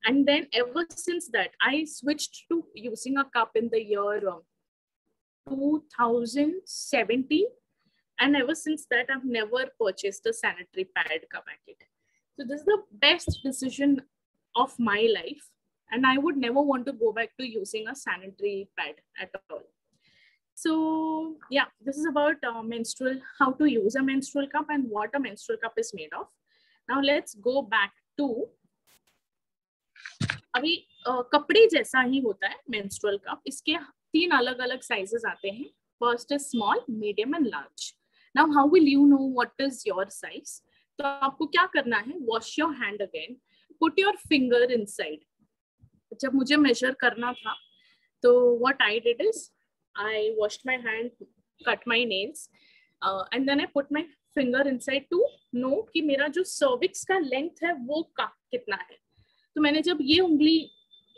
And then ever since that, I switched to using a cup in the year 2017. And ever since that, I've never purchased a sanitary pad cup packet. So this is the best decision of my life. And I would never want to go back to using a sanitary pad at all. So yeah, this is about how to use a menstrual cup and what a menstrual cup is made of. Now let's go back to, अभी कपड़े जैसा ही होता है menstrual cup. इसके 3 अलग अलग sizes आते हैं. First is small, medium and large. Now how will you know what is your size? तो आपको क्या करना है? Wash your hand again. Put your finger inside. जब मुझे measure करना था, तो what I did is I washed my hand, cut my nails, and then I put my finger inside to know कि मेरा जो cervix का length है वो कितना है. तो मैंने जब ये उंगली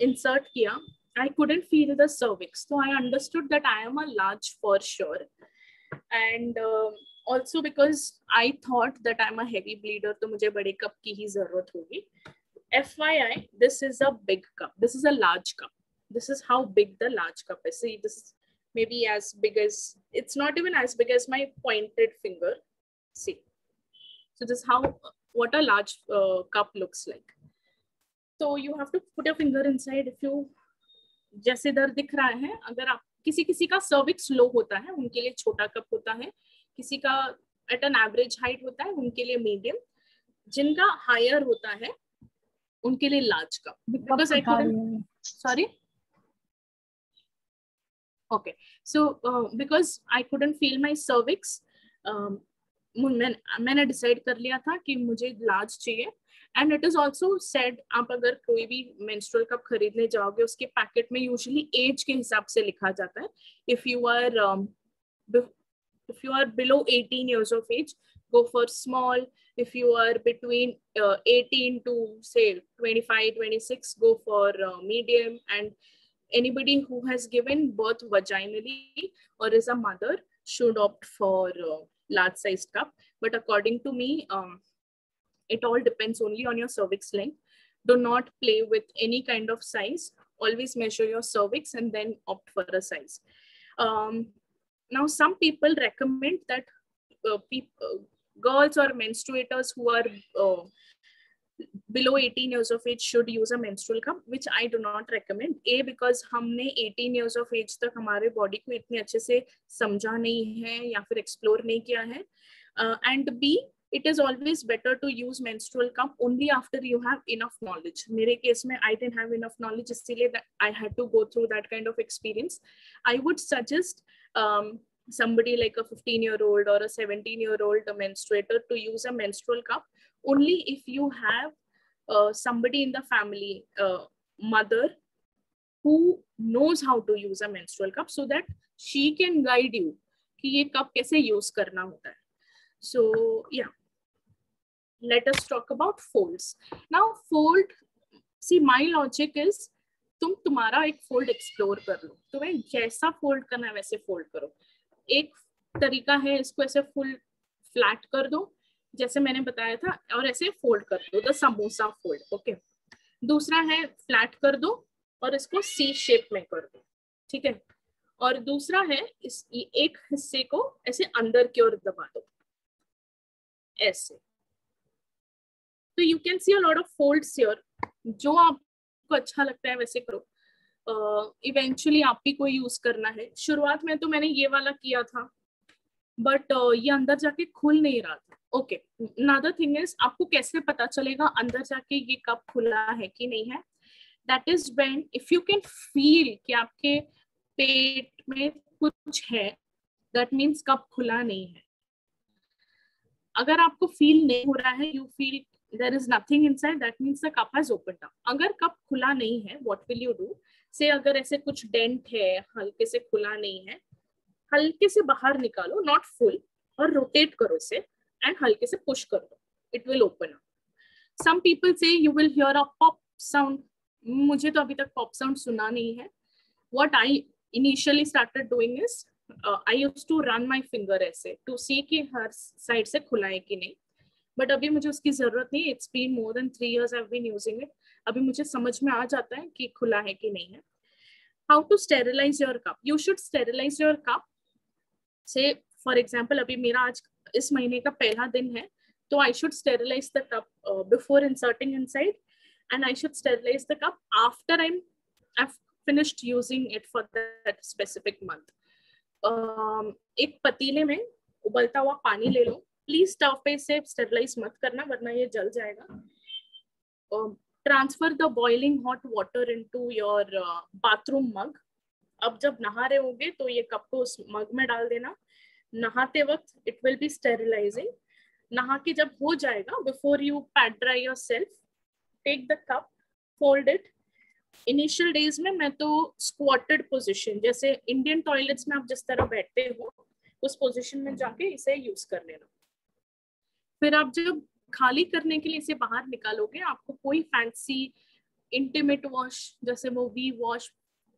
insert किया, I couldn't feel the cervix. So I understood that I am a large for sure. And also because I thought that I'm a heavy bleeder, तो मुझे बड़े cup की ही जरूरत होगी. FYI, this is a big cup. This is a large cup. This is how big the large cup is. See, this is maybe as big as, it's not even as big as my pointed finger. See. So this is how, what a large cup looks like. So you have to put your finger inside. If you, जैसे इधर दिख रहा है, अगर आप किसी का सर्विक्स लो होता है, उनके लिए छोटा कप होता है, किसी का एट एन एवरेज हाइट होता है, उनके लिए मीडियम, जिनका हायर होता है उनके लिए large cup. Because I couldn't, sorry, okay, so because I couldn't feel my cervix, मैंने डिसाइड कर लिया था कि मुझे लार्ज चाहिए. And it is also said, आप अगर कोई भी मेंस्ट्रुअल कप खरीदने जाओगे, उसके पैकेट में यूजुअली एज के हिसाब से लिखा जाता है. If you are below 18 years of age, go for small. If you are between 18 to say 25, 26, go for medium. And anybody who has given birth vaginally or is a mother should opt for large sized cup. But according to me, it all depends only on your cervix length. Do not play with any kind of size. Always measure your cervix and then opt for a size. Now, some people recommend that girls or menstruators who are below 18 years of age should use a menstrual cup, which I do not recommend. A, because हमने 18 years of age तक हमारे body को इतने अच्छे से समझा नहीं है या फिर explore नहीं किया है. And B, it is always better to use menstrual cup only after you have enough knowledge. मेरे case में I didn't have enough knowledge, इसलिए that I had to go through that kind of experience. I would suggest somebody like a 15-year-old or a 17-year-old menstruator to use a menstrual cup only if you have somebody in the family, mother, who knows how to use a menstrual cup, so that she can guide you कि ये cup कैसे use करना होता है. So yeah, let us talk about folds. Now fold, see, my logic is तुम्हारा एक fold explore कर लो, तुम्हें जैसा fold करना है वैसे fold करो. एक तरीका है इसको ऐसे full flat कर दो जैसे मैंने बताया था, और ऐसे फोल्ड कर दो, द समोसा फोल्ड. ओके. दूसरा है फ्लैट कर दो और इसको सी शेप में कर दो. ठीक है. और दूसरा है इस एक हिस्से को ऐसे अंदर की ओर दबा दो ऐसे. तो you can see a lot of folds here. जो आपको अच्छा लगता है वैसे करो. इवेंचुअली आप ही को यूज करना है. शुरुआत में तो मैंने ये वाला किया था, बट ये अंदर जाके खुल नहीं रहा था. ओके. अनदर थिंग इज, आपको कैसे पता चलेगा अंदर जाके ये कप खुला है कि नहीं है? That is when if you can feel कि आपके पेट में कुछ है, दैट मीन्स कप खुला नहीं है. अगर आपको फील नहीं हो रहा है, you feel there is nothing inside, that means the cup has opened up. अगर कप खुला नहीं है, व्हाट विल यू डू? से अगर ऐसे कुछ डेंट है, हल्के से खुला नहीं है, हल्के से बाहर निकालो, नॉट फुल, और रोटेट करो इसे एंड हल्के से पुश कर दो. It will open up. Some people say you will hear a pop sound. मुझे तो अभी तक पॉप साउंड सुना नहीं है. What I initially started doing is I used to run my finger ऐसे टू सी कि हर साइड से खुला है कि नहीं, बट अभी मुझे उसकी जरूरत नहीं. It's been more than 3 years I have been using it. अभी मुझे समझ में आ जाता है कि खुला है कि नहीं है. How to sterilize your cup. You should sterilize your cup. Say for example अभी मेरा आज इस महीने का पहला दिन है, तो I should sterilise the cup before inserting inside, and I should sterilize the cup after I've finished using it for that specific month. एक पतीले में उबलता हुआ पानी ले लो. प्लीज स्टव पे इसे स्टेरिलाइज मत करना वरना ये जल जाएगा. Transfer the boiling hot water into your bathroom mug. अब जब नहा रहे होगे तो ये कप को उस मग में डाल देना. नहाते वक्त इट विल बी स्टेरिलाइजिंग. नहा के जब हो जाएगा, before you pat dry yourself, take the cup, fold it. Initial days में मैं तो स्क्वाटेड पोजीशन, जैसे इंडियन टॉयलेट्स में आप जिस तरह बैठते हो उस पोजीशन में जाके इसे यूज कर लेना. फिर आप जब खाली करने के लिए इसे बाहर निकालोगे, आपको कोई फैंसी इंटीमेट वॉश जैसे वो V wash,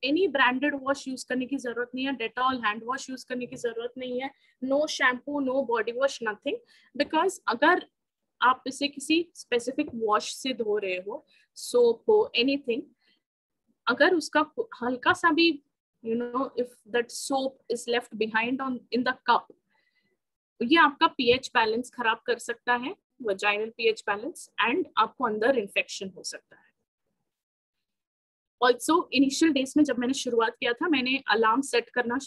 any branded wash use करने की जरूरत नहीं है. डेटॉल हैंड वॉश यूज करने की जरूरत नहीं है. No shampoo, no body wash, nothing. Because अगर आप इसे किसी स्पेसिफिक वॉश से धो रहे हो, सोप हो, एनीथिंग, अगर उसका हल्का सा भी if that soap is left behind in the cup, ये आपका pH बैलेंस खराब कर सकता है, vaginal pH बैलेंस, एंड आपको अंदर इन्फेक्शन हो सकता है. ऑल्सो इनिशियल डेज में जब मैंने शुरुआत किया था, मैंने अलार्म सेट करना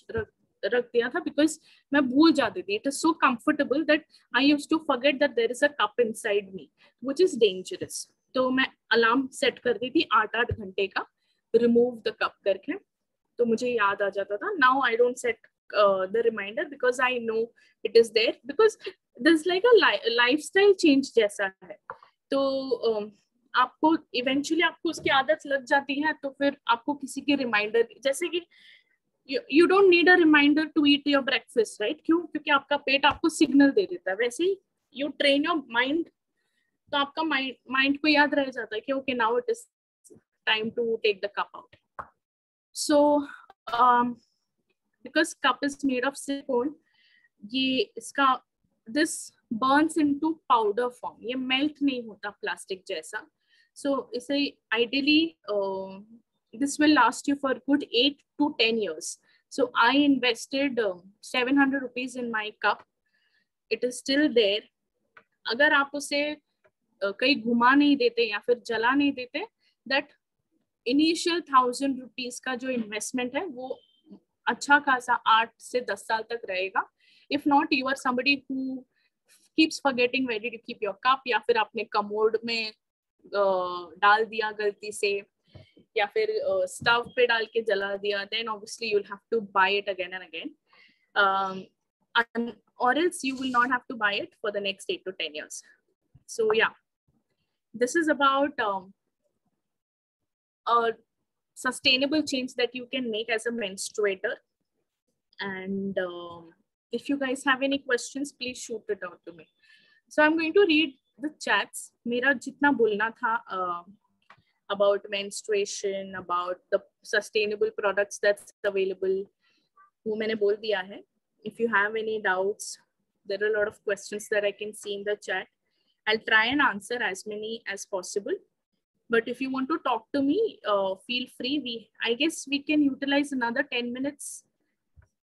रख दिया था बिकॉज मैं भूल जाती थी. It is so comfortable that I used to forget that there is a cup inside me which is dangerous. तो मैं अलार्म सेट कर दी थी 8-8 घंटे का, रिमूव द कप करके, तो मुझे याद आ जाता था. Now I don't set the reminder because I know it is there, because this like a lifestyle change जैसा है. तो आपको इवेंचुअली आपको उसकी आदत लग जाती है, तो फिर आपको किसी की रिमाइंडर, जैसे कि you don't need a reminder to eat your breakfast, right? क्यों? क्योंकि आपका पेट आपको सिग्नल दे देता है. वैसे ही you train your mind, तो आपका माइंड को याद रह जाता है कि okay, now it is time to take the cup out. So because cup is made of silicone, ये इसका this burns into powder form. ये melt नहीं होता प्लास्टिक जैसा. So इसे ideally this will last you for good 8 to 10 years. So I invested 700 rupees in my cup. It is still there. अगर आप उसे कहीं घुमा नहीं देते या फिर जला नहीं देते, that initial 1000 rupees का जो इन्वेस्टमेंट है वो अच्छा खासा 8 से 10 साल तक रहेगा. If not, you are somebody who keeps forgetting where did you keep your cup, या फिर आपने कमोड में डाल दिया गलती से, या फिर स्टव पे डाल के जला दिया, then obviously you'll have to buy it again and again, or else you will not have to buy it for the next 8 to 10 years. So yeah, this is about a sustainable change that you can make as a menstruator. And if you guys have any questions, please shoot it out to me. So I'm going to read the chats. मेरा जितना बोलना था about menstruation, about the sustainable products that's available, वो मैंने बोल दिया है. If you have any doubts, there are a lot of questions that I can see in the chat. I'll try and answer as many as possible. But if you want to talk to me, feel free. I guess we can utilize another 10 minutes.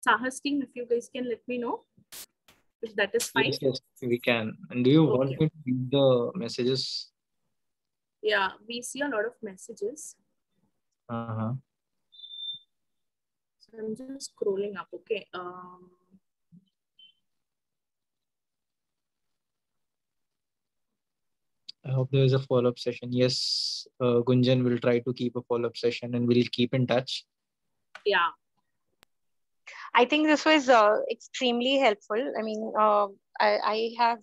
Sahas team, if you guys can let me know if that is fine. Yes, we can. And do you want me to read the messages? Yeah, we see a lot of messages. Uh-huh. So I'm just scrolling up, okay. I hope there is a follow-up session. Yes, Gunjan will try to keep a follow-up session and we'll keep in touch. Yeah. I think this was extremely helpful. I mean, I have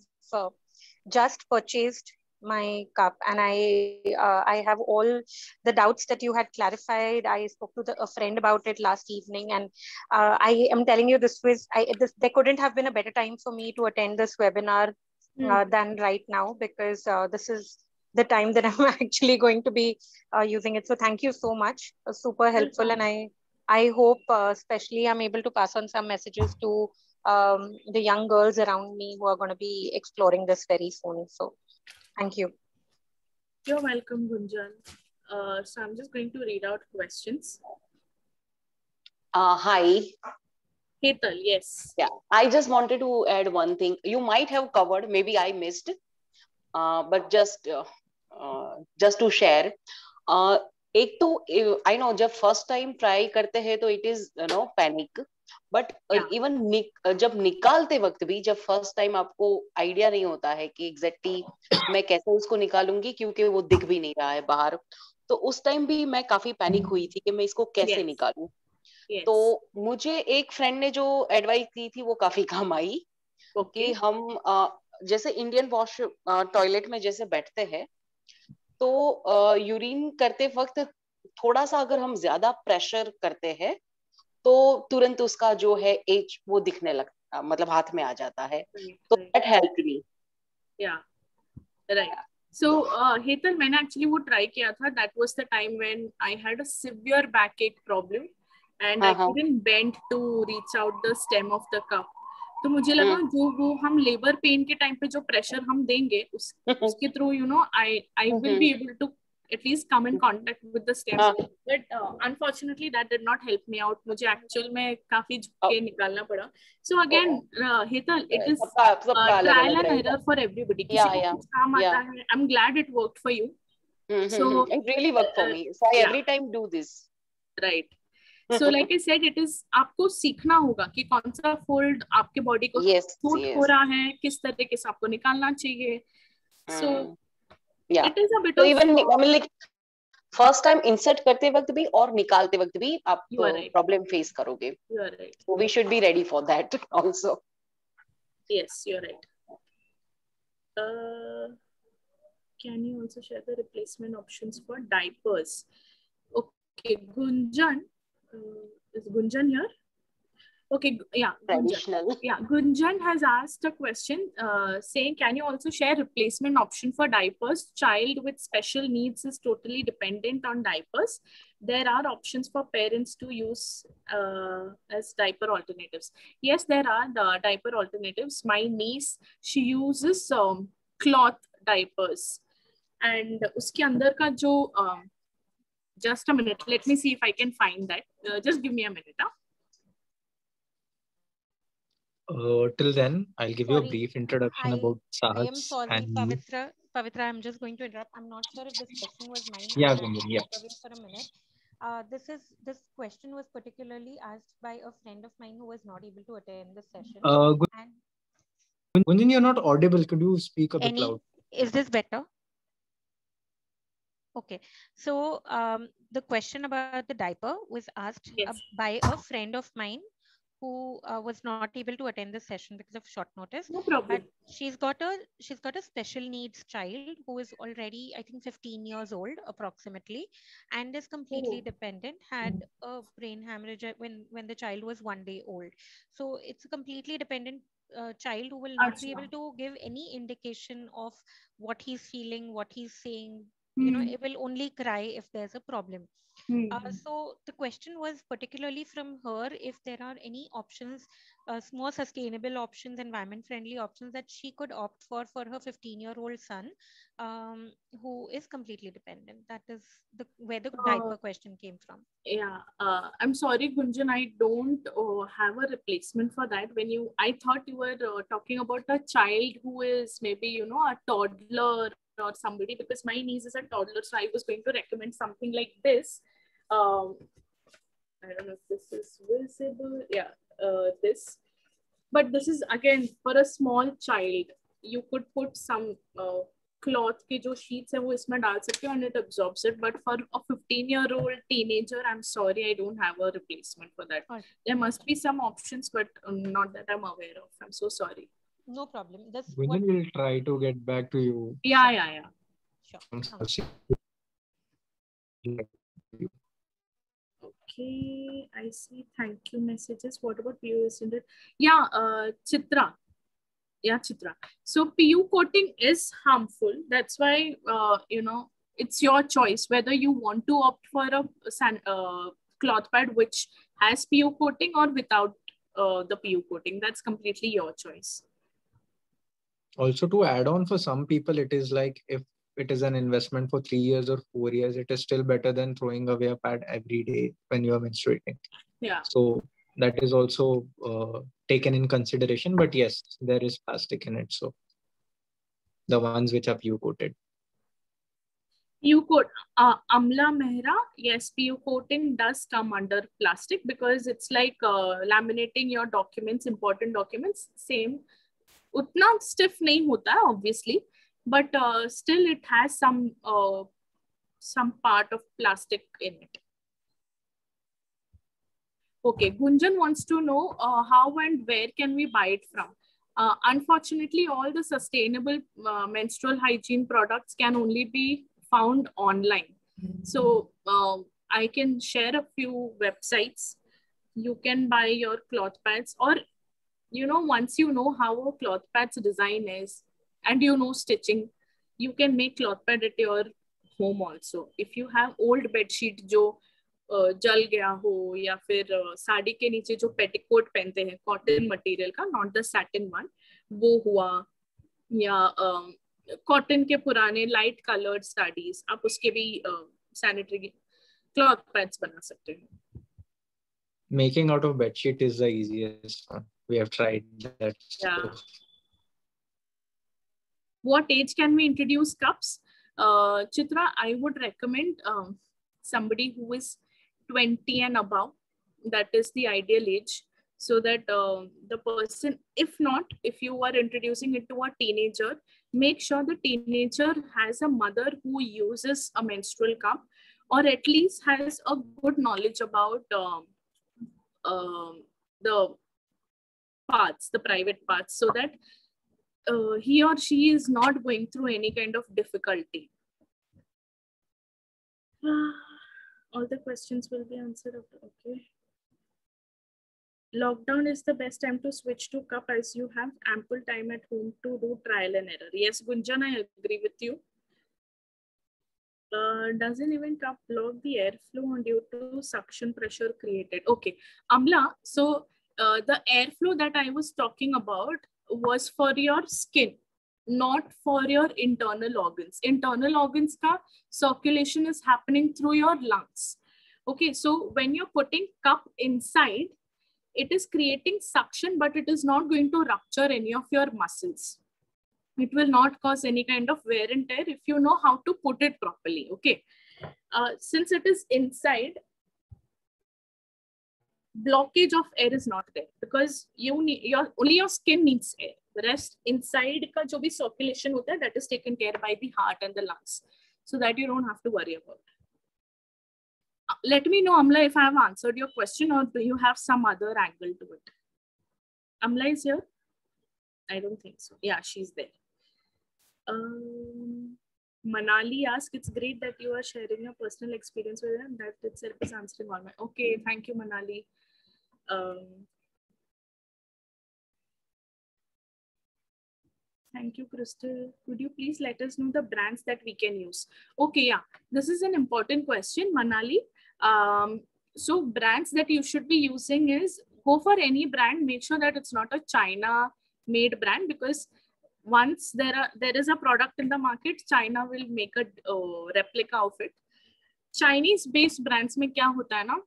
just purchased my cup, and I have all the doubts that you had clarified. I spoke to a friend about it last evening, and I am telling you, there couldn't have been a better time for me to attend this webinar than right now, because this is the time that I'm actually going to be using it. So thank you so much. Super helpful, and I hope, especially, I'm able to pass on some messages to the young girls around me who are going to be exploring this very soon. So, thank you. You're welcome, Gunjan. So I'm just going to read out questions. Hi. Hetal, yes. Yeah, I just wanted to add one thing. You might have covered, maybe I missed, but just to share. एक तो I know जब first time try करते हैं तो it is panic, but even जब निकालते वक्त भी, जब first time आपको idea नहीं होता है कि exactly मैं कैसे उसको निकालूंगी क्योंकि वो दिख भी नहीं रहा है बाहर, तो उस टाइम भी मैं काफी पैनिक हुई थी कि मैं इसको कैसे निकालूं. तो मुझे एक फ्रेंड ने जो एडवाइस दी थी वो काफी काम आई कि हम जैसे इंडियन वॉश टॉयलेट में जैसे बैठते हैं तो यूरिन करते वक्त थोड़ा सा अगर हम ज्यादा प्रेशर करते हैं तो तुरंत उसका जो है एज वो दिखने लगता, मतलब हाथ में आ जाता है. तो दैट हेल्प्ड मी. या राइट. So, Hetal, मैंने actually वो try किया था. That was the time when I had a severe backache problem and I couldn't bend to reach out the stem of the cup. तो मुझे लगा जो वो हम लेबर पेन के टाइम पे जो प्रेशर हम देंगे उसके through I will be able to at least come in contact with the stem. But unfortunately that did not help me out. मुझे actual में काफी झुक के निकालना पड़ा. So again, Hetal, it is trial and error for everybody. किसी को कुछ काम आता है. I'm glad it worked for you. So it really worked for me. So I every time do this. Right. So like I said, it is आपको सीखना होगा कि कौन सा फोल्ड आपके बॉडी को सूट हो रहा है, किस तरीके से आपको निकालना चाहिए. So it is a bit of even I mean like first time insert करते वक्त भी और निकालते वक्त भी आप प्रॉब्लम फेस करोगे. You are right. So we should be ready for that also. Yes, you are right. Can you also share the replacement options for diapers? Okay, Gunjan. Is Gunjan here? Okay, yeah. Traditional. Yeah, Gunjan has asked a question saying, can you also share replacement option for diapers? Child with special needs is totally dependent on diapers. There are options for parents to use as diaper alternatives. Yes, there are the diaper alternatives. My niece, she uses cloth diapers. And uski andar ka jo, just a minute, let me see if I can find that. Just give me a minute. Till then, I'll give you a brief introduction about Saahas. I am sorry, Pavitra, I'm just going to interrupt. I'm not sure if this question was mine. Yeah, Gunjan, yeah. For a minute. This question was particularly asked by a friend of mine who was not able to attend the session. Gunjan, you're not audible. Could you speak a bit loud? Is this better? Okay, so the question about the diaper was asked by a friend of mine who was not able to attend the session because of short notice. No problem. But she's got a special needs child who is already, I think, 15 years old approximately, and is completely dependent. Had a brain hemorrhage when the child was 1 day old. So it's a completely dependent child who will not be able to give any indication of what he's feeling, what he's saying. You know, it will only cry if there's a problem. So the question was particularly from her if there are any options, more sustainable options, environment friendly options that she could opt for her 15-year-old son who is completely dependent. That is where the diaper question came from. Yeah, I'm sorry, Gunjan, I don't have a replacement for that. I thought you were talking about a child who is maybe, a toddler or somebody, because my niece is a toddler, so I was going to recommend something like this. I don't know if this is visible. Yeah, this. But this is again for a small child. You could put some cloth के जो sheets है वो इसमें डाल सकते हो and it absorbs it. But for a 15-year-old teenager, I'm sorry, I don't have a replacement for that. There must be some options, but not that I'm aware of. I'm so sorry. No problem. Gunjan will try to get back to you. Yeah. Sure. Okay, I see. Thank you messages. What about PU? Yeah, Chitra. Yeah, Chitra. So PU coating is harmful. That's why, it's your choice whether you want to opt for a cloth pad which has PU coating or without the PU coating. That's completely your choice. Also, to add on, for some people, it is like if it is an investment for 3 years or 4 years, it is still better than throwing away a pad every day when you are menstruating. Yeah. So that is also taken in consideration. But yes, there is plastic in it. So the ones which are PU coated. PU coat, Amla Mehra, yes, PU coating does come under plastic because it's like laminating your documents, important documents. Same, utna stiff nahi hota hai, obviously, but still it has some part of plastic in it. Okay, Gunjan wants to know how and where can we buy it from? Unfortunately, all the sustainable menstrual hygiene products can only be found online. So I can share a few websites. You can buy your cloth pads, or once you know how a cloth pad's design is and stitching, you can make cloth pad at your home also. If you have old bed sheet जो जल गया हो, या फिर साड़ी के नीचे जो पेटिकोट पहनते हैं कॉटन मटेरियल का, नॉट द सैटिन वन, वो हुआ, या कॉटन के पुराने लाइट कलर्ड साड़ीज, आप उसके भी सैनिटरी क्लॉथ पैड्स बना सकते हैं. Making out of bed sheet is the easiest one. We have tried that. Yeah. What age can we introduce cups? Chitra, I would recommend somebody who is 20 and above. That is the ideal age, so that the person, if you are introducing it to a teenager, make sure the teenager has a mother who uses a menstrual cup, or at least has a good knowledge about the parts, the private parts, so that he or she is not going through any kind of difficulty. All the questions will be answered after. Okay. Lockdown is the best time to switch to cup, as you have ample time at home to do trial and error. Yes, Gunjan, I agree with you. Doesn't even cup block the airflow due to suction pressure created? Okay, Amla, so the airflow that I was talking about was for your skin, not for your internal organs. Internal organs ka circulation is happening through your lungs. Okay, so when you're putting cup inside, it is creating suction, but it is not going to rupture any of your muscles. It will not cause any kind of wear and tear if you know how to put it properly. Okay, since it is inside, blockage of air is not there, because only your skin needs air. The rest inside ka jo bhi circulation hota hai, that is taken care by the heart and the lungs, so that you don't have to worry about. Let me know, Amla, if I have answered your question, or do you have some other angle to it? Amla is here? I don't think so. Yeah, she's there. Manali asks, it's great that you are sharing your personal experience with them. That itself is answering all my. Okay, thank you, Manali. Thank you, Crystal. Could you please let us know the brands that we can use? Okay, yeah, this is an important question, Manali. So brands that you should be using is, go for any brand. Make sure that it's not a China-made brand, because once there is a product in the market, China will make a replica of it. Chinese-based brands में क्या होता है ना,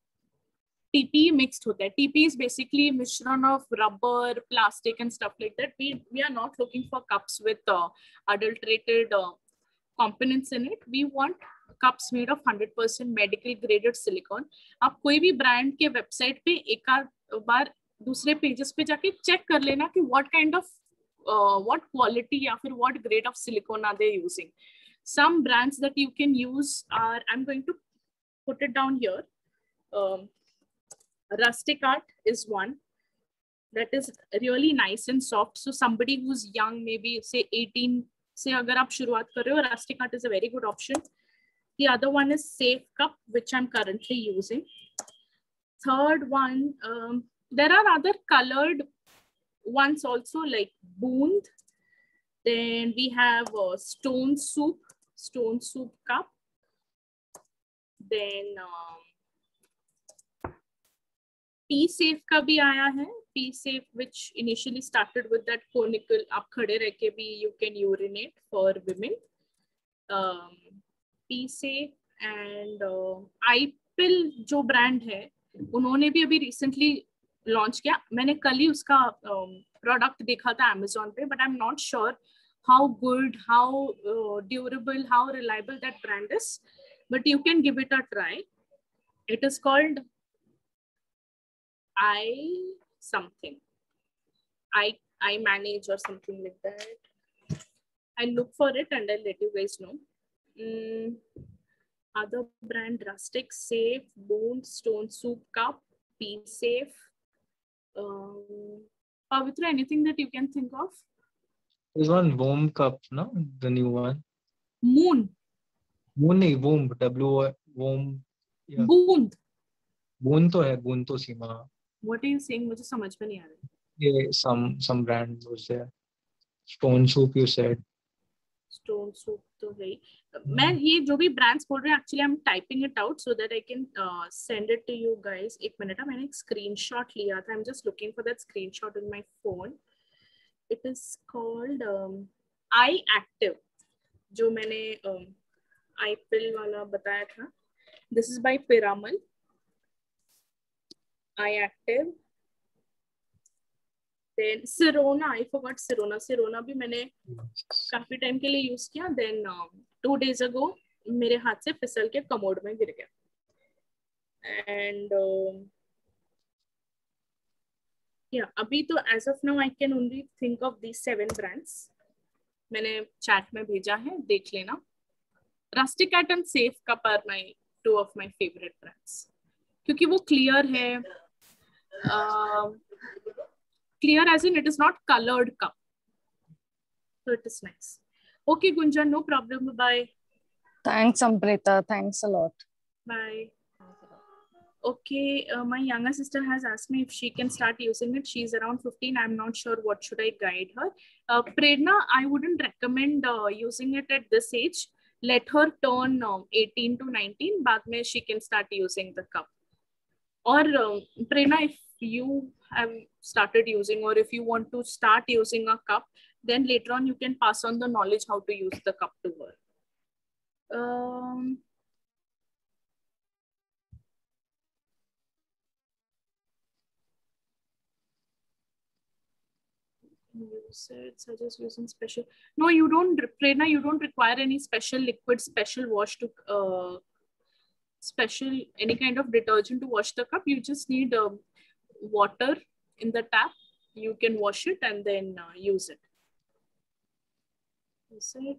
TPE mixed होता है. TPE is basically mishran of rubber, plastic, and stuff like that. We are not looking for cups with adulterated components in it. We want cups made of 100% medical graded silicone. आप कोई भी brand के website पे एक बार दूसरे pages पे जाके check कर लेना कि what kind of what quality या फिर what grade of silicone are they using. Some brands that you can use are, I'm going to put it down here. Rustic Art is one that is really nice and soft. So somebody who's young, maybe say 18 से अगर आप शुरुआत कर रहे हो, Rustic Art is a very good option. The other one is Safe Cup, which I'm currently using. Third one, there are other colored ones also, like Boond. Then we have Stone Soup Cup. Then P safe का भी आया है. P safe which initially started with that conical, आप खड़े रह के भी you can urinate for women. Pee safe and i pill जो ब्रांड है उन्होंने भी अभी रिसेंटली लॉन्च किया. मैंने कल ही उसका प्रोडक्ट देखा था Amazon पे, but I am not sure how good, how durable, how reliable that brand is, but you can give it a try. It is called something, I manage or something like that. I'll look for it and I'll let you guys know. Other brand: Rustic, Safe, Boon, Stone Soup Cup, Pea Safe. Pavitra, anything that you can think of? There's one Voom cup, no? The new one. Moon. Moon नहीं, Voom, Voom. Yeah. Boon. Boon तो है, Boon तो सीमा. What are you saying? मुझे समझ में नहीं आ रहा. ये some brand was there. Stone Soup you said. Stone Soup तो है. मैं ये जो भी brands बोल रहे हैं, actually I'm typing it out so that I can send it to you guys. एक मिनट, मैंने एक screenshot लिया था. I'm just looking for that screenshot in my phone. It is called iActive, जो मैंने iPill वाला बताया था. This is by Piramal. iActive. Then Sirona, I forgot Sirona. Sirona भी मैंने काफी टाइम के लिए यूज किया. Then 2 days ago मेरे हाथ से फिसल के कमोड में गिर गया. And yeah, अभी तो as of now I can only think of these 7 brands. मैंने चैट में भेजा है, देख लेना. Rustic Cat and Safe Cup are my 2 of my favorite brands, क्योंकि वो clear है. Clear as in it is not colored cup, so it is nice. Okay, Gunjan, no problem. Bye. Thanks, Amrita. Thanks a lot. Bye. Okay, my younger sister has asked me if she can start using it. She's around 15. I'm not sure what should I guide her. Prerna, I wouldn't recommend using it at this age. Let her turn 18 to 19. Baad mein she can start using the cup. Or Prerna, if you have started using, or if you want to start using a cup, then later on you can pass on the knowledge how to use the cup to her. You said suggest using special. No, you don't, Prerna, you don't require any special liquid, special wash to special any kind of detergent to wash the cup. You just need water in the tap. You can wash it and then use it. Is it?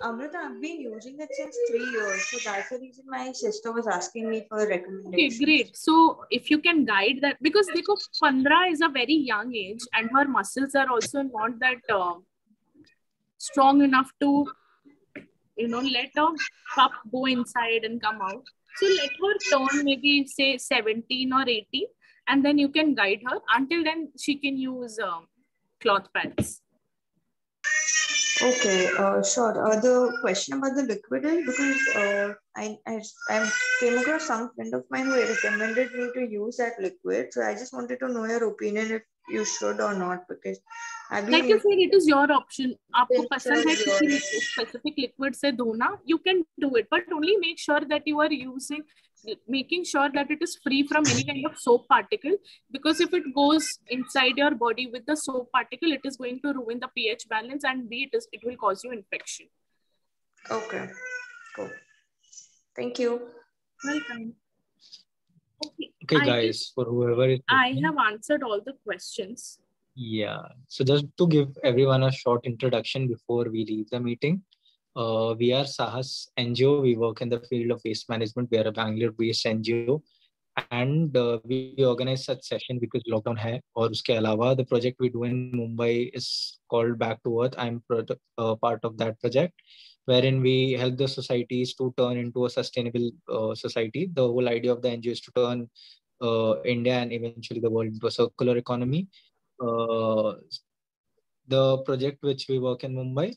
Amrita, I've been using it since 3 years, so that's the reason my sister was asking me for a recommendation. Okay, great. So if you can guide that, because देखो 15 is a very young age and her muscles are also not that strong enough to, you know, let a cup go inside and come out. So let her turn maybe say 17 or 18, and then you can guide her. Until then, she can use cloth pads. Okay, sure. The question about the liquid is because I came across some friend of mine who recommended me to use that liquid. So I just wanted to know your opinion if you should or not, because I've been Like you said, it is your option. आपको पसंद है Sure. किसी specific liquid से धोना, you can do it, but only make sure that you are making sure that it is free from any kind of soap particle, because if it goes inside your body with the soap particle, it is going to ruin the pH balance, and it will cause you infection. Okay, cool. Thank you. Welcome. Okay, guys, for whoever is I listening. have answered all the questions. Yeah. So just to give everyone a short introduction before we leave the meeting, we are Sahas NGO. We work in the field of waste management. We are a Bangalore-based NGO, and we organize such session because lockdown hai. और उसके अलावा the project we do in Mumbai is called Back to Earth. I'm part of that project, wherein we help the societies to turn into a sustainable society. The whole idea of the NGO is to turn India and eventually the world into a circular economy. The project which we work in Mumbai,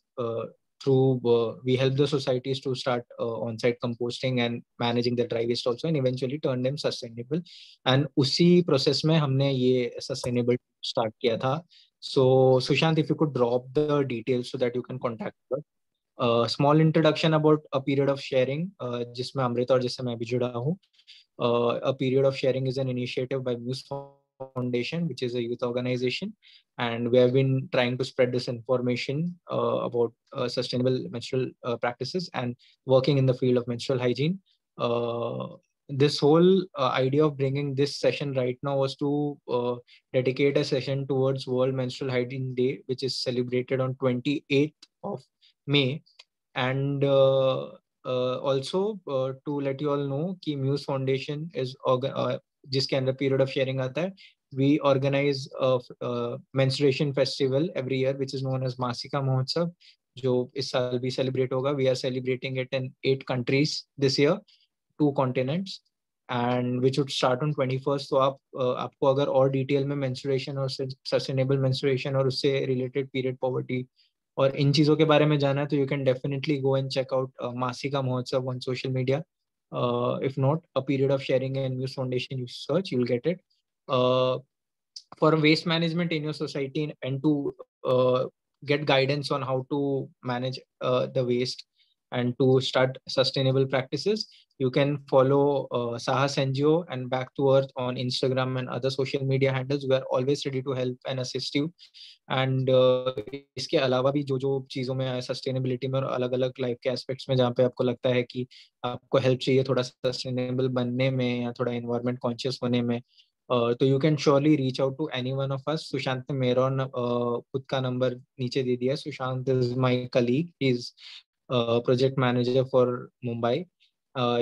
we help the societies to start on-site composting and managing the dry waste also, and eventually turn them sustainable. And उसी process में हमने ये sustainable start किया था. So Sushant, if you could drop the details so that you can contact us. Small introduction about a period of sharing, जिसमें अमृता और जिससे मैं भी जुड़ा हूँ. A period of sharing is an initiative by Muse Foundation, which is a youth organization, and we have been trying to spread this information about sustainable menstrual practices and working in the field of menstrual hygiene. This whole idea of bringing this session right now was to dedicate a session towards World Menstrual Hygiene Day, which is celebrated on 28th of May, and also to let you all know कि Muse Foundation is जिसके अंदर period of sharing आता है, we organize a menstruation festival every year which is known as Masika Mahotsav, जो इस साल भी celebrate होगा. We are celebrating it in 8 countries this year, 2 continents, and which would start on 21st. तो आपको अगर और डिटेल में menstruation और sustainable menstruation और उससे related period poverty और इन चीजों के बारे में जाना है तो you can definitely go and check out Masika Mahotsav on social media. If not, a period of sharing and Muse Foundation, you search, you'll get it. For waste management in your society and to get guidance on how to manage the waste and to start sustainable practices, you can follow Sahas NGO and Back to Earth on Instagram and other social media handles. We are always ready to help and assist you. And इसके अलावा भी जो चीज़ों में sustainability में और अलग-अलग life के aspects में जहाँ पे आपको लगता है कि आपको help चाहिए थोड़ा sustainable बनने में या थोड़ा environment conscious होने में, तो you can surely reach out to any one of us. Sushant ने मेरा खुद का नंबर नीचे दे दिया. Sushant is my colleague. He's project manager for Mumbai.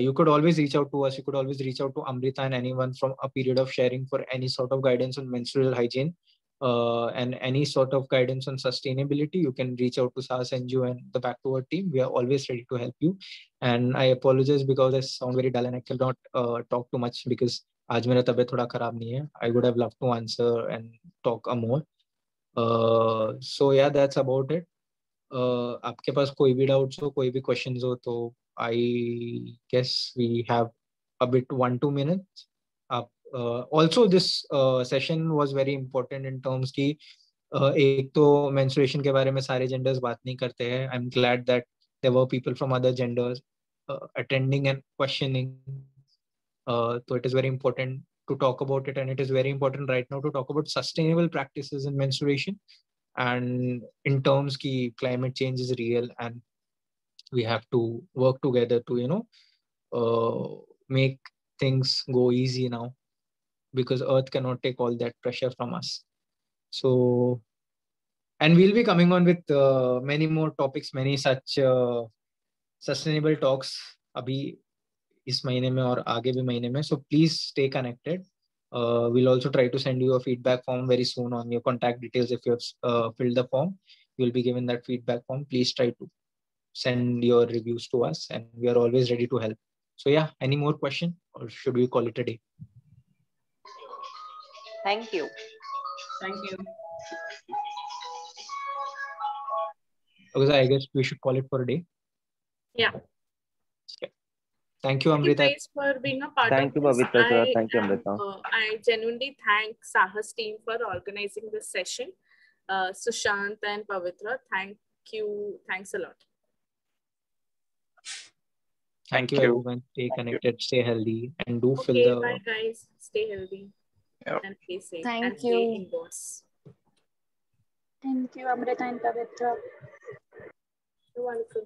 You could always reach out to us. You could always reach out to Amrita and anyone from a period of sharing for any sort of guidance on menstrual hygiene and any sort of guidance on sustainability. You can reach out to Sahas NGO and the Back to Earth team. We are always ready to help you. And I apologize because I sound very dull and I cannot talk too much because आज मेरा तबीयत थोड़ा खराब नहीं है. I would have loved to answer and talk more. So yeah, that's about it. आपके पास कोई भी डाउट्स हो, कोई भी क्वेश्चंस हो तो I guess we have a bit 1-2 minutes. Also this session was very important in terms की एक तो menstruation के बारे में सारे genders बात नहीं करते हैं. I'm glad that there were people from other genders attending and questioning. So it is very important to talk about it, and it is very important right now to talk about sustainable practices in menstruation. And in terms ki climate change is real and we have to work together to make things go easy now, because earth cannot take all that pressure from us. So, and we'll be coming on with many more topics, many such sustainable talks abhi इस महीने में और आगे भी महीने में. So please stay connected. We'll also try to send you a feedback form very soon on your contact details. If you have filled the form, you'll be given that feedback form. Please try to send your reviews to us and we are always ready to help. So yeah, any more question or should we call it a day? Thank you. Thank you. Okay, I guess we should call it for a day. Yeah. Thank you, Amrita. Thank you guys for being a part Thank of you, this. Pavitra sir. Thank you, Amrita. I genuinely thank Sahas team for organizing this session. Sushant and Pavitra, thank you. Thanks a lot. Thank you, everyone. Stay connected, stay healthy, and do fill the... Bye, guys. Stay healthy and stay safe. Thank and you. Stay indoors. Thank you, Amrita and Pavitra. You're welcome.